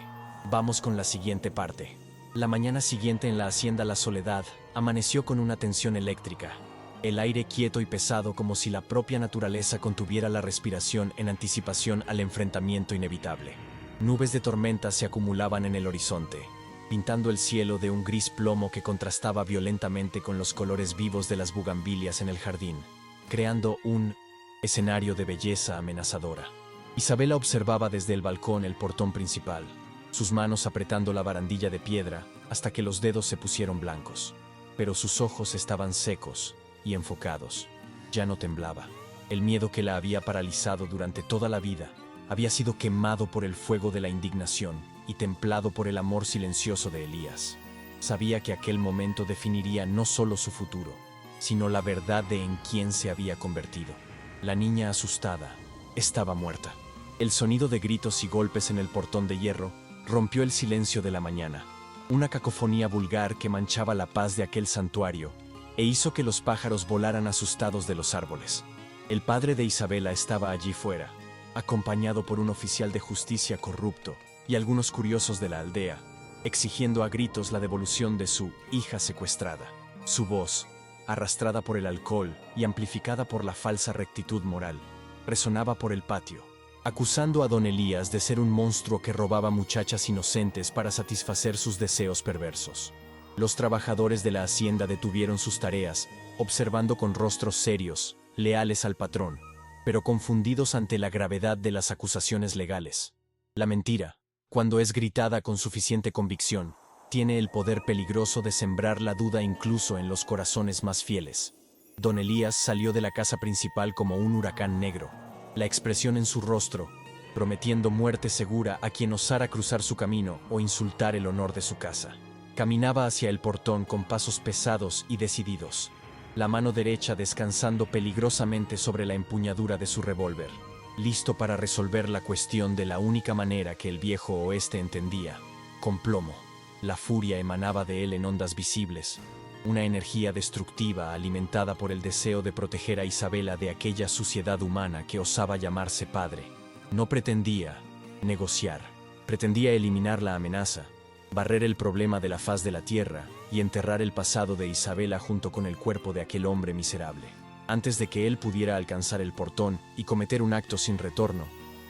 Vamos con la siguiente parte. La mañana siguiente en la hacienda La Soledad, amaneció con una tensión eléctrica. El aire quieto y pesado como si la propia naturaleza contuviera la respiración en anticipación al enfrentamiento inevitable. Nubes de tormenta se acumulaban en el horizonte, pintando el cielo de un gris plomo que contrastaba violentamente con los colores vivos de las bugambilias en el jardín, creando un escenario de belleza amenazadora. Isabela observaba desde el balcón el portón principal, sus manos apretando la barandilla de piedra hasta que los dedos se pusieron blancos. Pero sus ojos estaban secos y enfocados. Ya no temblaba. El miedo que la había paralizado durante toda la vida había sido quemado por el fuego de la indignación y templado por el amor silencioso de Elías. Sabía que aquel momento definiría no solo su futuro, sino la verdad de en quién se había convertido. La niña asustada estaba muerta. El sonido de gritos y golpes en el portón de hierro rompió el silencio de la mañana, una cacofonía vulgar que manchaba la paz de aquel santuario e hizo que los pájaros volaran asustados de los árboles. El padre de Isabela estaba allí fuera, acompañado por un oficial de justicia corrupto y algunos curiosos de la aldea, exigiendo a gritos la devolución de su hija secuestrada. Su voz, arrastrada por el alcohol y amplificada por la falsa rectitud moral, resonaba por el patio, acusando a don Elías de ser un monstruo que robaba muchachas inocentes para satisfacer sus deseos perversos. Los trabajadores de la hacienda detuvieron sus tareas, observando con rostros serios, leales al patrón, pero confundidos ante la gravedad de las acusaciones legales. La mentira, cuando es gritada con suficiente convicción, tiene el poder peligroso de sembrar la duda incluso en los corazones más fieles. Don Elías salió de la casa principal como un huracán negro, la expresión en su rostro, prometiendo muerte segura a quien osara cruzar su camino o insultar el honor de su casa. Caminaba hacia el portón con pasos pesados y decididos, la mano derecha descansando peligrosamente sobre la empuñadura de su revólver, listo para resolver la cuestión de la única manera que el viejo oeste entendía, con plomo. La furia emanaba de él en ondas visibles, una energía destructiva alimentada por el deseo de proteger a Isabela de aquella suciedad humana que osaba llamarse padre. No pretendía negociar, pretendía eliminar la amenaza, barrer el problema de la faz de la tierra y enterrar el pasado de Isabela junto con el cuerpo de aquel hombre miserable. Antes de que él pudiera alcanzar el portón y cometer un acto sin retorno,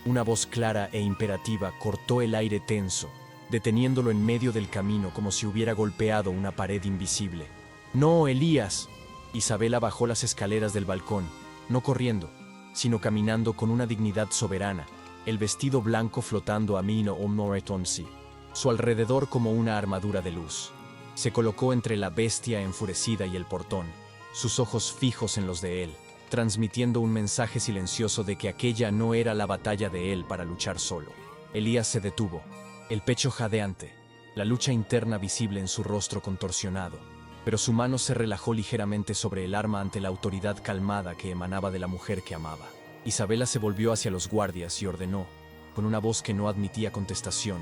una voz clara e imperativa cortó el aire tenso, deteniéndolo en medio del camino como si hubiera golpeado una pared invisible. «¡No, Elías!». Isabela bajó las escaleras del balcón, no corriendo, sino caminando con una dignidad soberana, el vestido blanco flotando a mino o moretonsi, su alrededor como una armadura de luz. Se colocó entre la bestia enfurecida y el portón, sus ojos fijos en los de él, transmitiendo un mensaje silencioso de que aquella no era la batalla de él para luchar solo. Elías se detuvo, el pecho jadeante, la lucha interna visible en su rostro contorsionado, pero su mano se relajó ligeramente sobre el arma ante la autoridad calmada que emanaba de la mujer que amaba. Isabela se volvió hacia los guardias y ordenó, con una voz que no admitía contestación,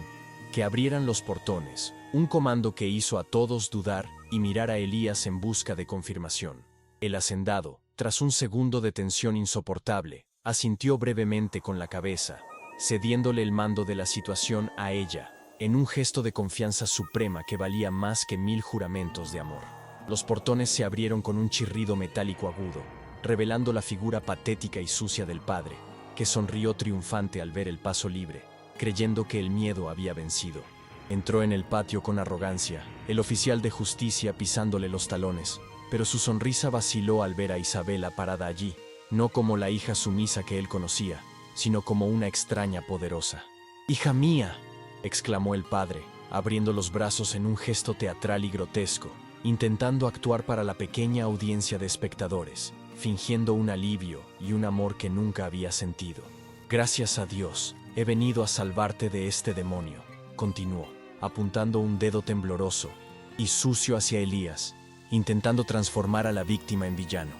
que abrieran los portones, un comando que hizo a todos dudar y mirar a Elías en busca de confirmación. El hacendado, tras un segundo de tensión insoportable, asintió brevemente con la cabeza, cediéndole el mando de la situación a ella, en un gesto de confianza suprema que valía más que 1000 juramentos de amor. Los portones se abrieron con un chirrido metálico agudo, revelando la figura patética y sucia del padre, que sonrió triunfante al ver el paso libre, creyendo que el miedo había vencido. Entró en el patio con arrogancia, el oficial de justicia pisándole los talones, pero su sonrisa vaciló al ver a Isabela parada allí, no como la hija sumisa que él conocía, sino como una extraña poderosa. «¡Hija mía!», exclamó el padre, abriendo los brazos en un gesto teatral y grotesco, intentando actuar para la pequeña audiencia de espectadores, fingiendo un alivio y un amor que nunca había sentido. «Gracias a Dios, he venido a salvarte de este demonio», continuó, apuntando un dedo tembloroso y sucio hacia Elías, intentando transformar a la víctima en villano.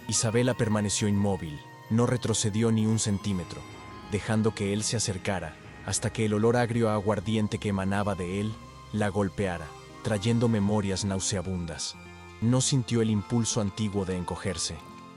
Isabela permaneció inmóvil, no retrocedió ni un centímetro, dejando que él se acercara, hasta que el olor agrio a aguardiente que emanaba de él la golpeara, trayendo memorias nauseabundas. No sintió el impulso antiguo de encogerse.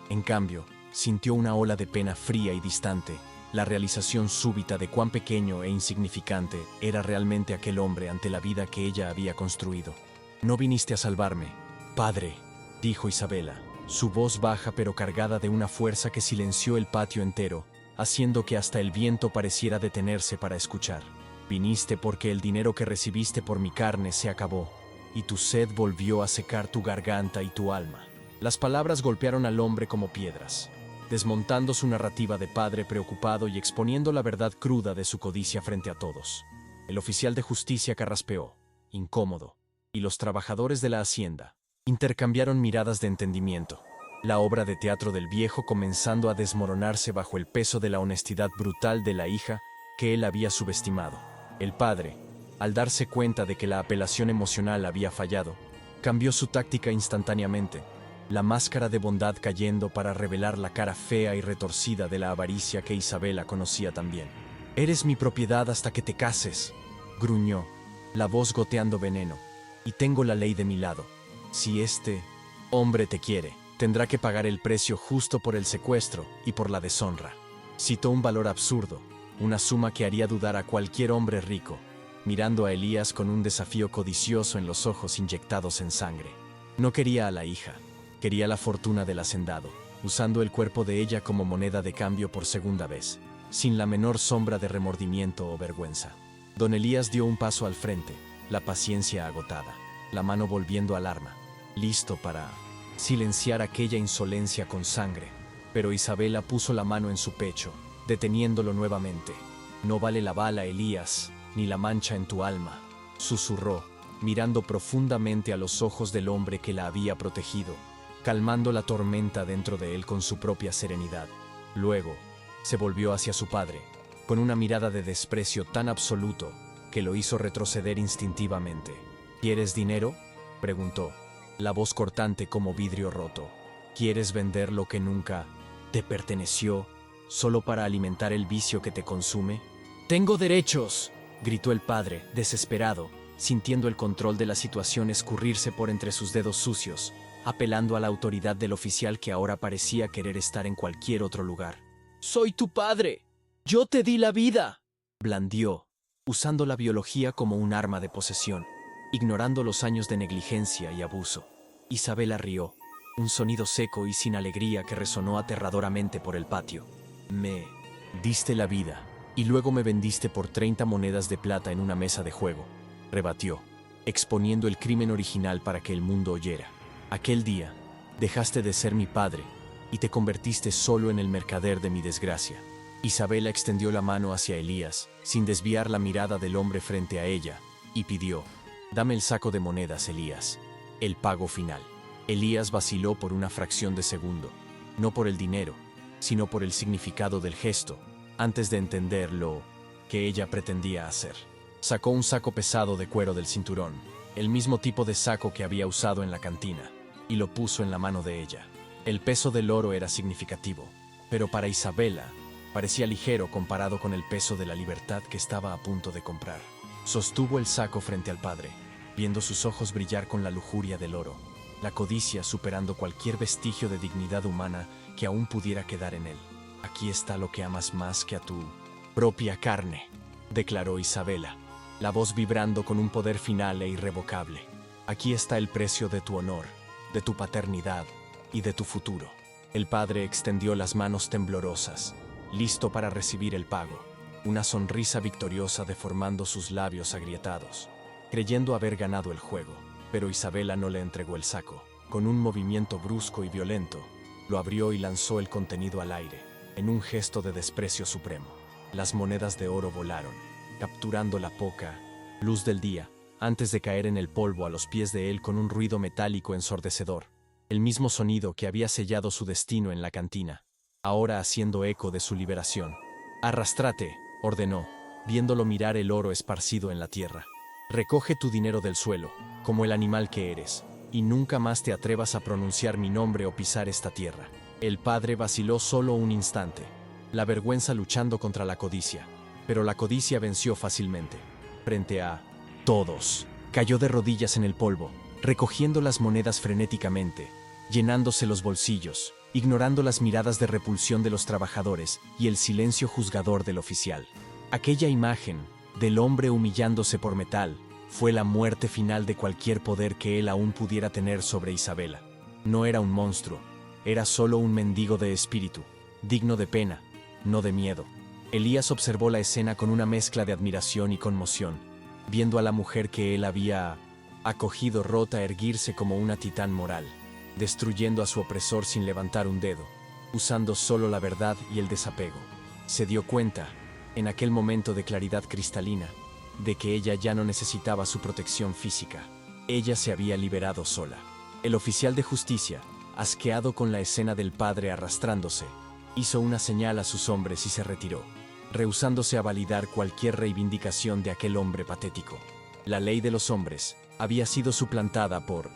En cambio, sintió una ola de pena fría y distante, la realización súbita de cuán pequeño e insignificante era realmente aquel hombre ante la vida que ella había construido. «No viniste a salvarme, padre», dijo Isabela, su voz baja pero cargada de una fuerza que silenció el patio entero, haciendo que hasta el viento pareciera detenerse para escuchar. «Viniste porque el dinero que recibiste por mi carne se acabó, y tu sed volvió a secar tu garganta y tu alma». Las palabras golpearon al hombre como piedras, desmontando su narrativa de padre preocupado y exponiendo la verdad cruda de su codicia frente a todos. El oficial de justicia carraspeó, incómodo, y los trabajadores de la hacienda intercambiaron miradas de entendimiento, la obra de teatro del viejo comenzando a desmoronarse bajo el peso de la honestidad brutal de la hija que él había subestimado. El padre, al darse cuenta de que la apelación emocional había fallado, cambió su táctica instantáneamente, la máscara de bondad cayendo para revelar la cara fea y retorcida de la avaricia que Isabela conocía también. «Eres mi propiedad hasta que te cases», gruñó, la voz goteando veneno, «y tengo la ley de mi lado. Si este hombre te quiere, tendrá que pagar el precio justo por el secuestro y por la deshonra». Citó un valor absurdo, una suma que haría dudar a cualquier hombre rico, mirando a Elías con un desafío codicioso en los ojos inyectados en sangre. No quería a la hija, quería la fortuna del hacendado, usando el cuerpo de ella como moneda de cambio por segunda vez, sin la menor sombra de remordimiento o vergüenza. Don Elías dio un paso al frente, la paciencia agotada. la mano volviendo al arma, listo para silenciar aquella insolencia con sangre. Pero Isabela puso la mano en su pecho, deteniéndolo nuevamente. No vale la bala, Elías, ni la mancha en tu alma, susurró, mirando profundamente a los ojos del hombre que la había protegido, calmando la tormenta dentro de él con su propia serenidad. Luego, se volvió hacia su padre, con una mirada de desprecio tan absoluto que lo hizo retroceder instintivamente. ¿Quieres dinero?, preguntó, la voz cortante como vidrio roto. ¿Quieres vender lo que nunca te perteneció, solo para alimentar el vicio que te consume? «¡Tengo derechos!», gritó el padre, desesperado, sintiendo el control de la situación escurrirse por entre sus dedos sucios, apelando a la autoridad del oficial que ahora parecía querer estar en cualquier otro lugar. «¡Soy tu padre! ¡Yo te di la vida!», blandió, usando la biología como un arma de posesión, ignorando los años de negligencia y abuso. Isabela rió, un sonido seco y sin alegría que resonó aterradoramente por el patio. «Me diste la vida, y luego me vendiste por 30 monedas de plata en una mesa de juego», rebatió, exponiendo el crimen original para que el mundo oyera. «Aquel día, dejaste de ser mi padre, y te convertiste solo en el mercader de mi desgracia». Isabela extendió la mano hacia Elías, sin desviar la mirada del hombre frente a ella, y pidió: «Dame el saco de monedas, Elías. El pago final». Elías vaciló por una fracción de segundo, no por el dinero, sino por el significado del gesto, antes de entender lo que ella pretendía hacer. Sacó un saco pesado de cuero del cinturón, el mismo tipo de saco que había usado en la cantina, y lo puso en la mano de ella. El peso del oro era significativo, pero para Isabela parecía ligero comparado con el peso de la libertad que estaba a punto de comprar. Sostuvo el saco frente al padre, viendo sus ojos brillar con la lujuria del oro, la codicia superando cualquier vestigio de dignidad humana que aún pudiera quedar en él. «Aquí está lo que amas más que a tu propia carne», declaró Isabela, la voz vibrando con un poder final e irrevocable. «Aquí está el precio de tu honor, de tu paternidad y de tu futuro». El padre extendió las manos temblorosas, listo para recibir el pago, una sonrisa victoriosa deformando sus labios agrietados, creyendo haber ganado el juego. Pero Isabela no le entregó el saco. Con un movimiento brusco y violento, lo abrió y lanzó el contenido al aire, en un gesto de desprecio supremo. Las monedas de oro volaron, capturando la poca luz del día, antes de caer en el polvo a los pies de él con un ruido metálico ensordecedor, el mismo sonido que había sellado su destino en la cantina, ahora haciendo eco de su liberación. «Arrástrate», ordenó, viéndolo mirar el oro esparcido en la tierra. «Recoge tu dinero del suelo, como el animal que eres, y nunca más te atrevas a pronunciar mi nombre o pisar esta tierra». El padre vaciló solo un instante, la vergüenza luchando contra la codicia, pero la codicia venció fácilmente. Frente a todos, cayó de rodillas en el polvo, recogiendo las monedas frenéticamente, llenándose los bolsillos, ignorando las miradas de repulsión de los trabajadores y el silencio juzgador del oficial. Aquella imagen, del hombre humillándose por metal, fue la muerte final de cualquier poder que él aún pudiera tener sobre Isabela. No era un monstruo, era solo un mendigo de espíritu, digno de pena, no de miedo. Elías observó la escena con una mezcla de admiración y conmoción, viendo a la mujer que él había acogido rota erguirse como una titán moral, destruyendo a su opresor sin levantar un dedo, usando solo la verdad y el desapego. Se dio cuenta, en aquel momento de claridad cristalina, de que ella ya no necesitaba su protección física. Ella se había liberado sola. El oficial de justicia, asqueado con la escena del padre arrastrándose, hizo una señal a sus hombres y se retiró, rehusándose a validar cualquier reivindicación de aquel hombre patético. La ley de los hombres había sido suplantada por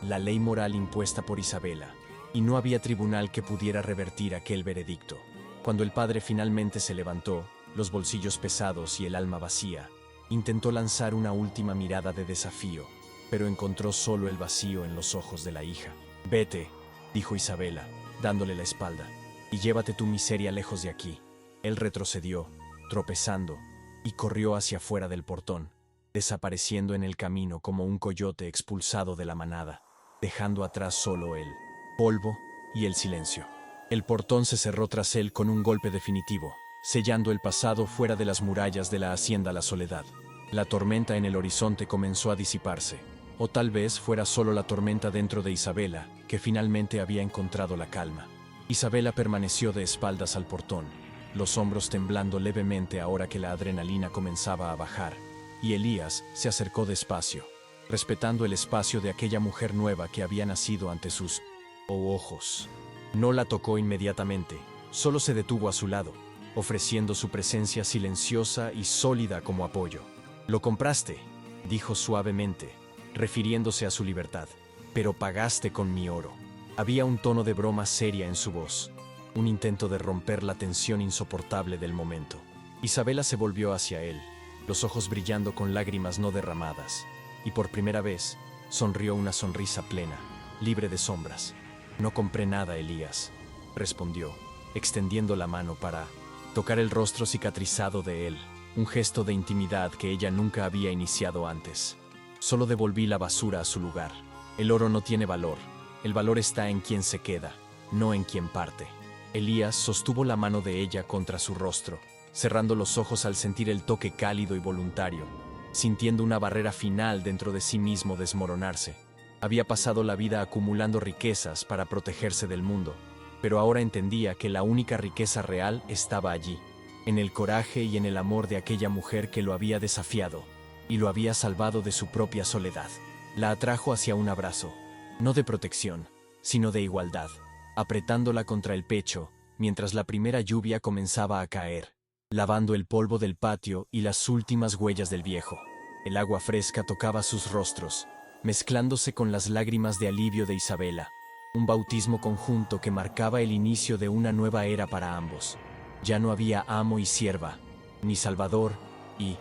la ley moral impuesta por Isabela, y no había tribunal que pudiera revertir aquel veredicto. Cuando el padre finalmente se levantó, los bolsillos pesados y el alma vacía, intentó lanzar una última mirada de desafío, pero encontró solo el vacío en los ojos de la hija. «Vete», dijo Isabela, dándole la espalda, «y llévate tu miseria lejos de aquí». Él retrocedió, tropezando, y corrió hacia fuera del portón, desapareciendo en el camino como un coyote expulsado de la manada, dejando atrás solo el polvo y el silencio. El portón se cerró tras él con un golpe definitivo, sellando el pasado fuera de las murallas de la hacienda La Soledad. La tormenta en el horizonte comenzó a disiparse, O tal vez fuera solo la tormenta dentro de Isabela, que finalmente había encontrado la calma. Isabela permaneció de espaldas al portón, los hombros temblando levemente ahora que la adrenalina comenzaba a bajar, y Elías se acercó despacio, respetando el espacio de aquella mujer nueva que había nacido ante sus ojos. No la tocó inmediatamente, solo se detuvo a su lado, ofreciendo su presencia silenciosa y sólida como apoyo. «Lo compraste», dijo suavemente, refiriéndose a su libertad, «pero pagaste con mi oro». Había un tono de broma seria en su voz, un intento de romper la tensión insoportable del momento. Isabela se volvió hacia él, los ojos brillando con lágrimas no derramadas, y por primera vez sonrió una sonrisa plena, libre de sombras. «No compré nada, Elías», respondió, extendiendo la mano para tocar el rostro cicatrizado de él, un gesto de intimidad que ella nunca había iniciado antes. «Solo devolví la basura a su lugar. El oro no tiene valor. El valor está en quien se queda, no en quien parte». Elías sostuvo la mano de ella contra su rostro, cerrando los ojos al sentir el toque cálido y voluntario, sintiendo una barrera final dentro de sí mismo desmoronarse. Había pasado la vida acumulando riquezas para protegerse del mundo, pero ahora entendía que la única riqueza real estaba allí, en el coraje y en el amor de aquella mujer que lo había desafiado y lo había salvado de su propia soledad. La atrajo hacia un abrazo, no de protección, sino de igualdad, apretándola contra el pecho mientras la primera lluvia comenzaba a caer, lavando el polvo del patio y las últimas huellas del viejo. El agua fresca tocaba sus rostros, mezclándose con las lágrimas de alivio de Isabela, un bautismo conjunto que marcaba el inicio de una nueva era para ambos. Ya no había amo y sierva, ni salvador y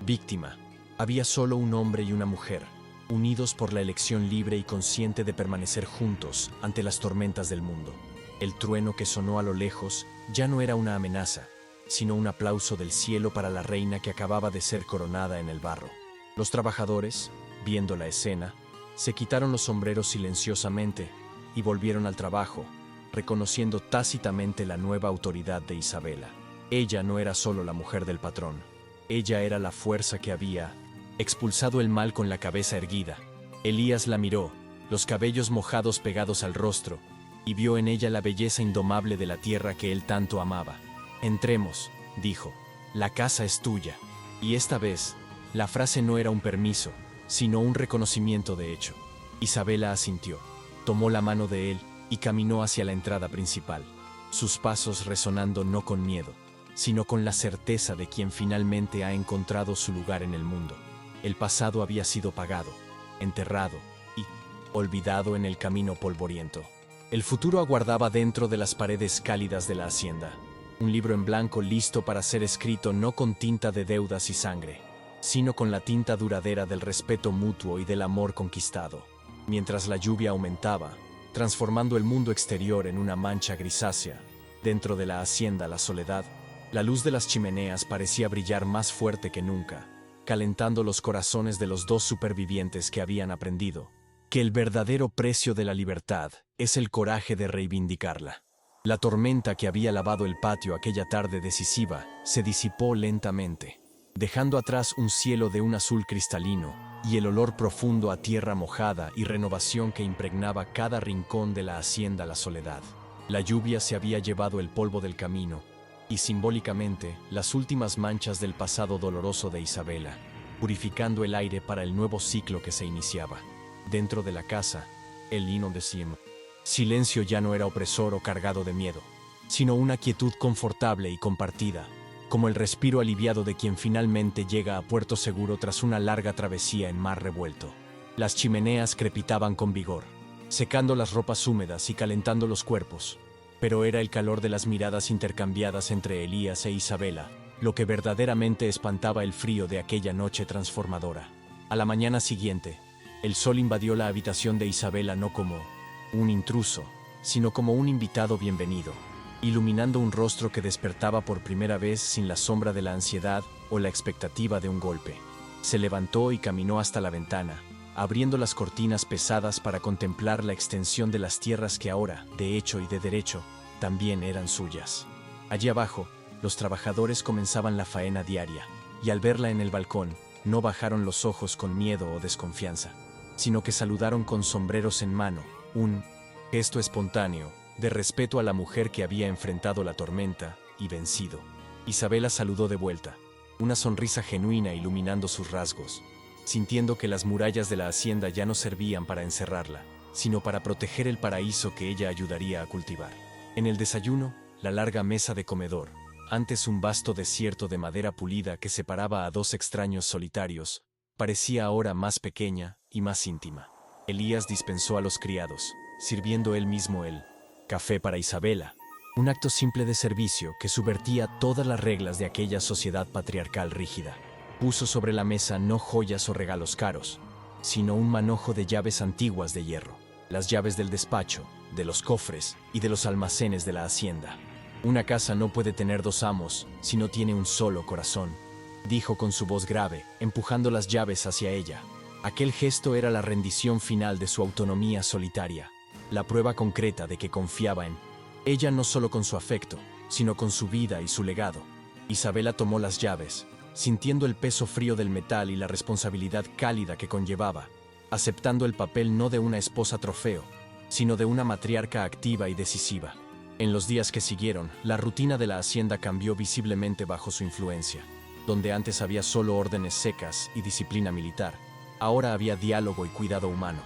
víctima. Había solo un hombre y una mujer, unidos por la elección libre y consciente de permanecer juntos ante las tormentas del mundo. El trueno que sonó a lo lejos ya no era una amenaza, sino un aplauso del cielo para la reina que acababa de ser coronada en el barro. Los trabajadores, viendo la escena, se quitaron los sombreros silenciosamente y volvieron al trabajo, reconociendo tácitamente la nueva autoridad de Isabela. Ella no era solo la mujer del patrón, ella era la fuerza que había expulsado el mal con la cabeza erguida. Elías la miró, los cabellos mojados pegados al rostro, y vio en ella la belleza indomable de la tierra que él tanto amaba. «Entremos», dijo, «la casa es tuya». Y esta vez, la frase no era un permiso, sino un reconocimiento de hecho. Isabela asintió, tomó la mano de él y caminó hacia la entrada principal, sus pasos resonando no con miedo, sino con la certeza de quien finalmente ha encontrado su lugar en el mundo. El pasado había sido pagado, enterrado y olvidado en el camino polvoriento. El futuro aguardaba dentro de las paredes cálidas de la hacienda, un libro en blanco listo para ser escrito no con tinta de deudas y sangre, sino con la tinta duradera del respeto mutuo y del amor conquistado. Mientras la lluvia aumentaba, transformando el mundo exterior en una mancha grisácea, dentro de la hacienda la soledad, la luz de las chimeneas parecía brillar más fuerte que nunca, calentando los corazones de los dos supervivientes que habían aprendido que el verdadero precio de la libertad es el coraje de reivindicarla. La tormenta que había lavado el patio aquella tarde decisiva se disipó lentamente, dejando atrás un cielo de un azul cristalino y el olor profundo a tierra mojada y renovación que impregnaba cada rincón de la hacienda La Soledad. La lluvia se había llevado el polvo del camino y simbólicamente las últimas manchas del pasado doloroso de Isabela, purificando el aire para el nuevo ciclo que se iniciaba. Dentro de la casa, el lino decía: silencio ya no era opresor o cargado de miedo, sino una quietud confortable y compartida, como el respiro aliviado de quien finalmente llega a puerto seguro tras una larga travesía en mar revuelto. Las chimeneas crepitaban con vigor, secando las ropas húmedas y calentando los cuerpos, pero era el calor de las miradas intercambiadas entre Elías e Isabela lo que verdaderamente espantaba el frío de aquella noche transformadora. A la mañana siguiente, el sol invadió la habitación de Isabela no como un intruso, sino como un invitado bienvenido, iluminando un rostro que despertaba por primera vez sin la sombra de la ansiedad o la expectativa de un golpe. Se levantó y caminó hasta la ventana, abriendo las cortinas pesadas para contemplar la extensión de las tierras que ahora, de hecho y de derecho, también eran suyas. Allí abajo, los trabajadores comenzaban la faena diaria, y al verla en el balcón, no bajaron los ojos con miedo o desconfianza. sino que saludaron con sombreros en mano, un gesto espontáneo, de respeto a la mujer que había enfrentado la tormenta y vencido. Isabela saludó de vuelta, una sonrisa genuina iluminando sus rasgos, sintiendo que las murallas de la hacienda ya no servían para encerrarla, sino para proteger el paraíso que ella ayudaría a cultivar. En el desayuno, la larga mesa de comedor, antes un vasto desierto de madera pulida que separaba a dos extraños solitarios, parecía ahora más pequeña y más íntima. Elías dispensó a los criados, sirviendo él mismo el café para Isabela, un acto simple de servicio que subvertía todas las reglas de aquella sociedad patriarcal rígida. Puso sobre la mesa no joyas o regalos caros, sino un manojo de llaves antiguas de hierro, las llaves del despacho, de los cofres y de los almacenes de la hacienda. Una casa no puede tener dos amos si no tiene un solo corazón, dijo con su voz grave, empujando las llaves hacia ella. Aquel gesto era la rendición final de su autonomía solitaria, la prueba concreta de que confiaba en ella no solo con su afecto, sino con su vida y su legado. Isabela tomó las llaves, sintiendo el peso frío del metal y la responsabilidad cálida que conllevaba, aceptando el papel no de una esposa trofeo, sino de una matriarca activa y decisiva. En los días que siguieron, la rutina de la hacienda cambió visiblemente bajo su influencia. Donde antes había solo órdenes secas y disciplina militar, ahora había diálogo y cuidado humano.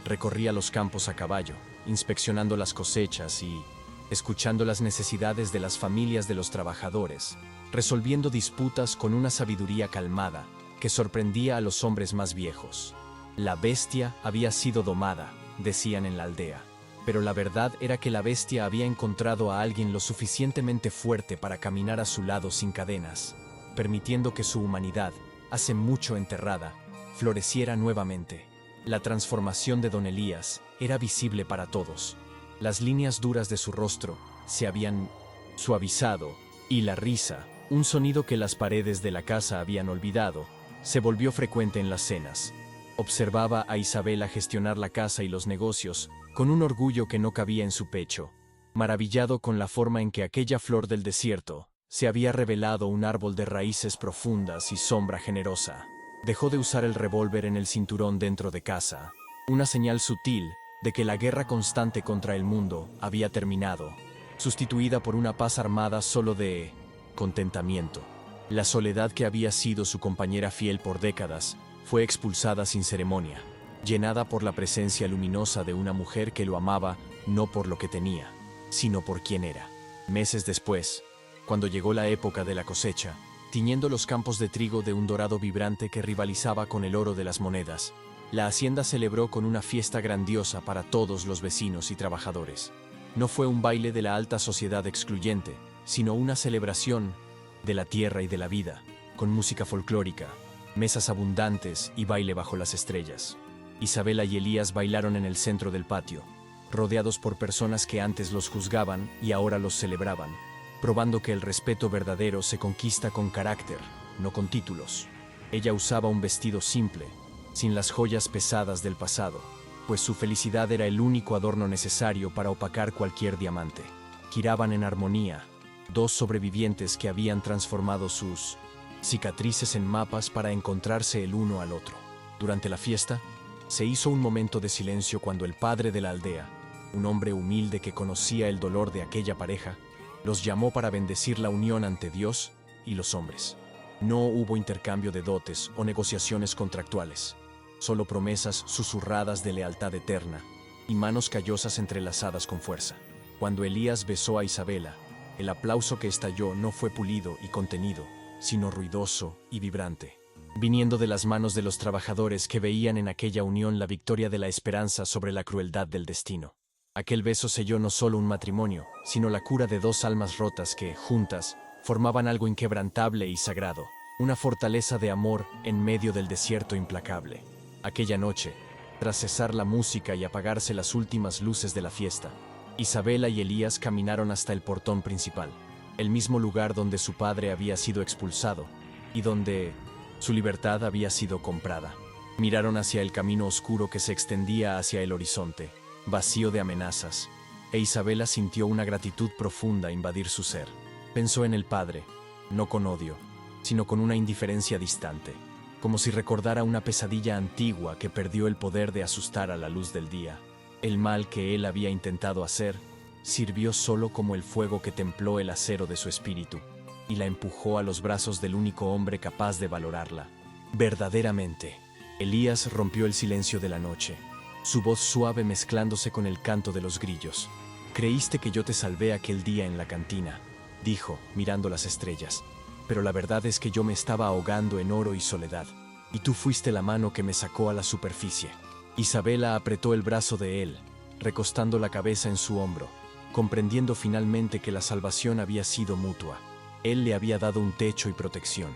Recorría los campos a caballo, inspeccionando las cosechas y escuchando las necesidades de las familias de los trabajadores, resolviendo disputas con una sabiduría calmada que sorprendía a los hombres más viejos. La bestia había sido domada, decían en la aldea, pero la verdad era que la bestia había encontrado a alguien lo suficientemente fuerte para caminar a su lado sin cadenas, permitiendo que su humanidad, hace mucho enterrada, floreciera nuevamente. La transformación de don Elías era visible para todos. Las líneas duras de su rostro se habían suavizado, y la risa, un sonido que las paredes de la casa habían olvidado, se volvió frecuente en las cenas. Observaba a Isabela gestionar la casa y los negocios, con un orgullo que no cabía en su pecho, maravillado con la forma en que aquella flor del desierto se había revelado un árbol de raíces profundas y sombra generosa. Dejó de usar el revólver en el cinturón dentro de casa, una señal sutil de que la guerra constante contra el mundo había terminado, sustituida por una paz armada solo de contentamiento. La soledad que había sido su compañera fiel por décadas fue expulsada sin ceremonia, llenada por la presencia luminosa de una mujer que lo amaba no por lo que tenía, sino por quien era. Meses después, cuando llegó la época de la cosecha, tiñendo los campos de trigo de un dorado vibrante que rivalizaba con el oro de las monedas, la hacienda celebró con una fiesta grandiosa para todos los vecinos y trabajadores. No fue un baile de la alta sociedad excluyente, sino una celebración de la tierra y de la vida, con música folclórica, mesas abundantes y baile bajo las estrellas. Isabela y Elías bailaron en el centro del patio, rodeados por personas que antes los juzgaban y ahora los celebraban, probando que el respeto verdadero se conquista con carácter, no con títulos. Ella usaba un vestido simple, sin las joyas pesadas del pasado, pues su felicidad era el único adorno necesario para opacar cualquier diamante. Giraban en armonía, dos sobrevivientes que habían transformado sus cicatrices en mapas para encontrarse el uno al otro. Durante la fiesta, se hizo un momento de silencio cuando el padre de la aldea, un hombre humilde que conocía el dolor de aquella pareja, los llamó para bendecir la unión ante Dios y los hombres. No hubo intercambio de dotes o negociaciones contractuales, solo promesas susurradas de lealtad eterna y manos callosas entrelazadas con fuerza. Cuando Elías besó a Isabela, el aplauso que estalló no fue pulido y contenido, sino ruidoso y vibrante, viniendo de las manos de los trabajadores que veían en aquella unión la victoria de la esperanza sobre la crueldad del destino. Aquel beso selló no solo un matrimonio, sino la cura de dos almas rotas que, juntas, formaban algo inquebrantable y sagrado, una fortaleza de amor en medio del desierto implacable. Aquella noche, tras cesar la música y apagarse las últimas luces de la fiesta, Isabela y Elías caminaron hasta el portón principal, el mismo lugar donde su padre había sido expulsado y donde su libertad había sido comprada. Miraron hacia el camino oscuro que se extendía hacia el horizonte, vacío de amenazas, e Isabela sintió una gratitud profunda invadir su ser. Pensó en el padre, no con odio, sino con una indiferencia distante. como si recordara una pesadilla antigua que perdió el poder de asustar a la luz del día. El mal que él había intentado hacer sirvió solo como el fuego que templó el acero de su espíritu y la empujó a los brazos del único hombre capaz de valorarla. Verdaderamente, Elías rompió el silencio de la noche, su voz suave mezclándose con el canto de los grillos. «Creíste que yo te salvé aquel día en la cantina», dijo, mirando las estrellas. «Pero la verdad es que yo me estaba ahogando en oro y soledad, y tú fuiste la mano que me sacó a la superficie». Isabela apretó el brazo de él, recostando la cabeza en su hombro, comprendiendo finalmente que la salvación había sido mutua. Él le había dado un techo y protección.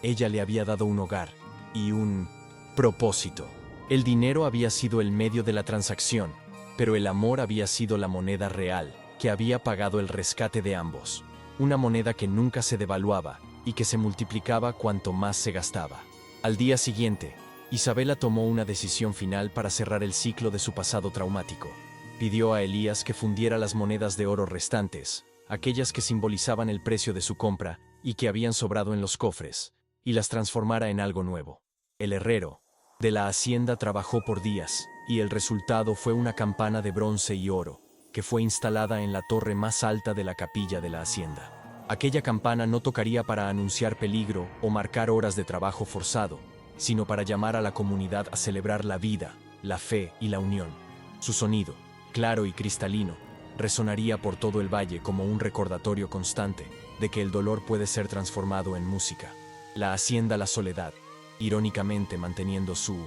Ella le había dado un hogar y un propósito. El dinero había sido el medio de la transacción, pero el amor había sido la moneda real, que había pagado el rescate de ambos. Una moneda que nunca se devaluaba y que se multiplicaba cuanto más se gastaba. Al día siguiente, Isabela tomó una decisión final para cerrar el ciclo de su pasado traumático. Pidió a Elías que fundiera las monedas de oro restantes, aquellas que simbolizaban el precio de su compra y que habían sobrado en los cofres, y las transformara en algo nuevo. El herrero de la hacienda trabajó por días, y el resultado fue una campana de bronce y oro, que fue instalada en la torre más alta de la capilla de la hacienda. Aquella campana no tocaría para anunciar peligro o marcar horas de trabajo forzado, sino para llamar a la comunidad a celebrar la vida, la fe y la unión. Su sonido, claro y cristalino, resonaría por todo el valle como un recordatorio constante de que el dolor puede ser transformado en música. La hacienda La Soledad, irónicamente manteniendo su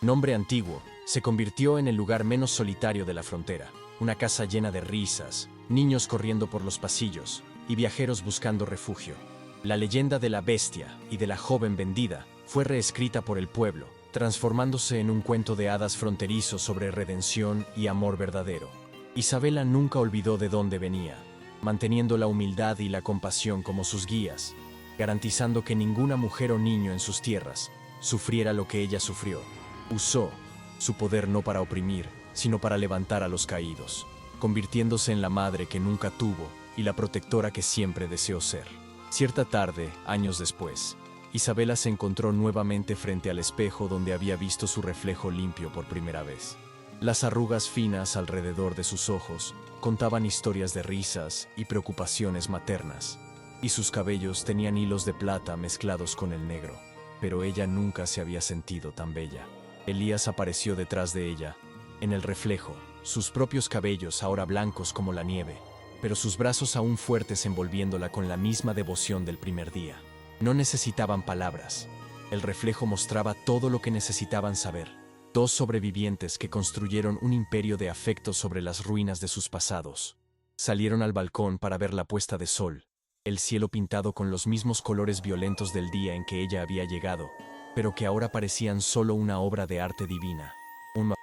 nombre antiguo, se convirtió en el lugar menos solitario de la frontera, una casa llena de risas, niños corriendo por los pasillos y viajeros buscando refugio. La leyenda de la bestia y de la joven vendida fue reescrita por el pueblo, transformándose en un cuento de hadas fronterizo sobre redención y amor verdadero. Isabela nunca olvidó de dónde venía, manteniendo la humildad y la compasión como sus guías, garantizando que ninguna mujer o niño en sus tierras sufriera lo que ella sufrió. Usó su poder no para oprimir, sino para levantar a los caídos, convirtiéndose en la madre que nunca tuvo y la protectora que siempre deseó ser. Cierta tarde, años después, Isabela se encontró nuevamente frente al espejo donde había visto su reflejo limpio por primera vez. Las arrugas finas alrededor de sus ojos contaban historias de risas y preocupaciones maternas, y sus cabellos tenían hilos de plata mezclados con el negro, pero ella nunca se había sentido tan bella. Elías apareció detrás de ella, en el reflejo, sus propios cabellos ahora blancos como la nieve, pero sus brazos aún fuertes envolviéndola con la misma devoción del primer día. No necesitaban palabras. El reflejo mostraba todo lo que necesitaban saber. Dos sobrevivientes que construyeron un imperio de afecto sobre las ruinas de sus pasados. Salieron al balcón para ver la puesta de sol, el cielo pintado con los mismos colores violentos del día en que ella había llegado, pero que ahora parecían solo una obra de arte divina. Un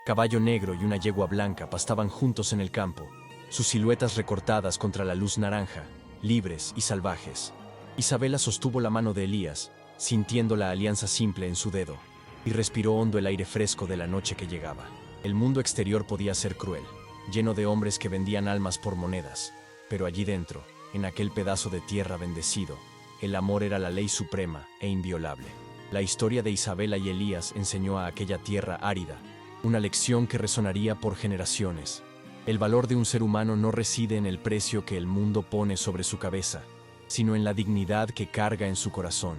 caballo negro y una yegua blanca pastaban juntos en el campo, sus siluetas recortadas contra la luz naranja, libres y salvajes. Isabela sostuvo la mano de Elías, sintiendo la alianza simple en su dedo, y respiró hondo el aire fresco de la noche que llegaba. El mundo exterior podía ser cruel, lleno de hombres que vendían almas por monedas, pero allí dentro, en aquel pedazo de tierra bendecido, el amor era la ley suprema e inviolable. La historia de Isabela y Elías enseñó a aquella tierra árida una lección que resonaría por generaciones. El valor de un ser humano no reside en el precio que el mundo pone sobre su cabeza, sino en la dignidad que carga en su corazón.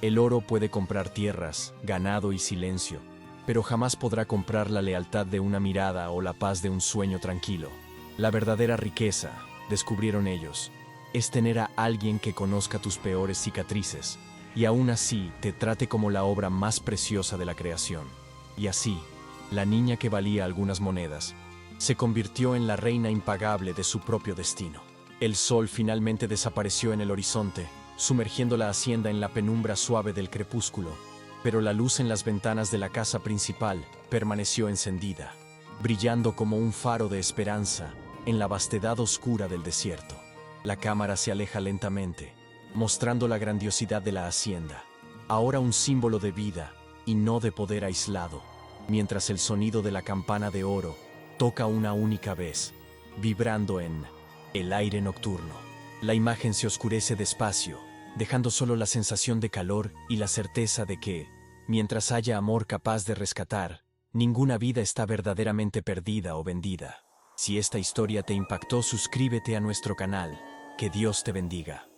El oro puede comprar tierras, ganado y silencio, pero jamás podrá comprar la lealtad de una mirada o la paz de un sueño tranquilo. La verdadera riqueza, descubrieron ellos, es tener a alguien que conozca tus peores cicatrices y aún así te trate como la obra más preciosa de la creación. Y así, la niña que valía algunas monedas se convirtió en la reina impagable de su propio destino. El sol finalmente desapareció en el horizonte, sumergiendo la hacienda en la penumbra suave del crepúsculo, pero la luz en las ventanas de la casa principal permaneció encendida, brillando como un faro de esperanza en la vastedad oscura del desierto. La cámara se aleja lentamente, mostrando la grandiosidad de la hacienda, ahora un símbolo de vida y no de poder aislado, mientras el sonido de la campana de oro toca una única vez, vibrando en el aire nocturno. La imagen se oscurece despacio, dejando solo la sensación de calor y la certeza de que Mientras haya amor capaz de rescatar, ninguna vida está verdaderamente perdida o vendida. Si esta historia te impactó, suscríbete a nuestro canal. Que Dios te bendiga.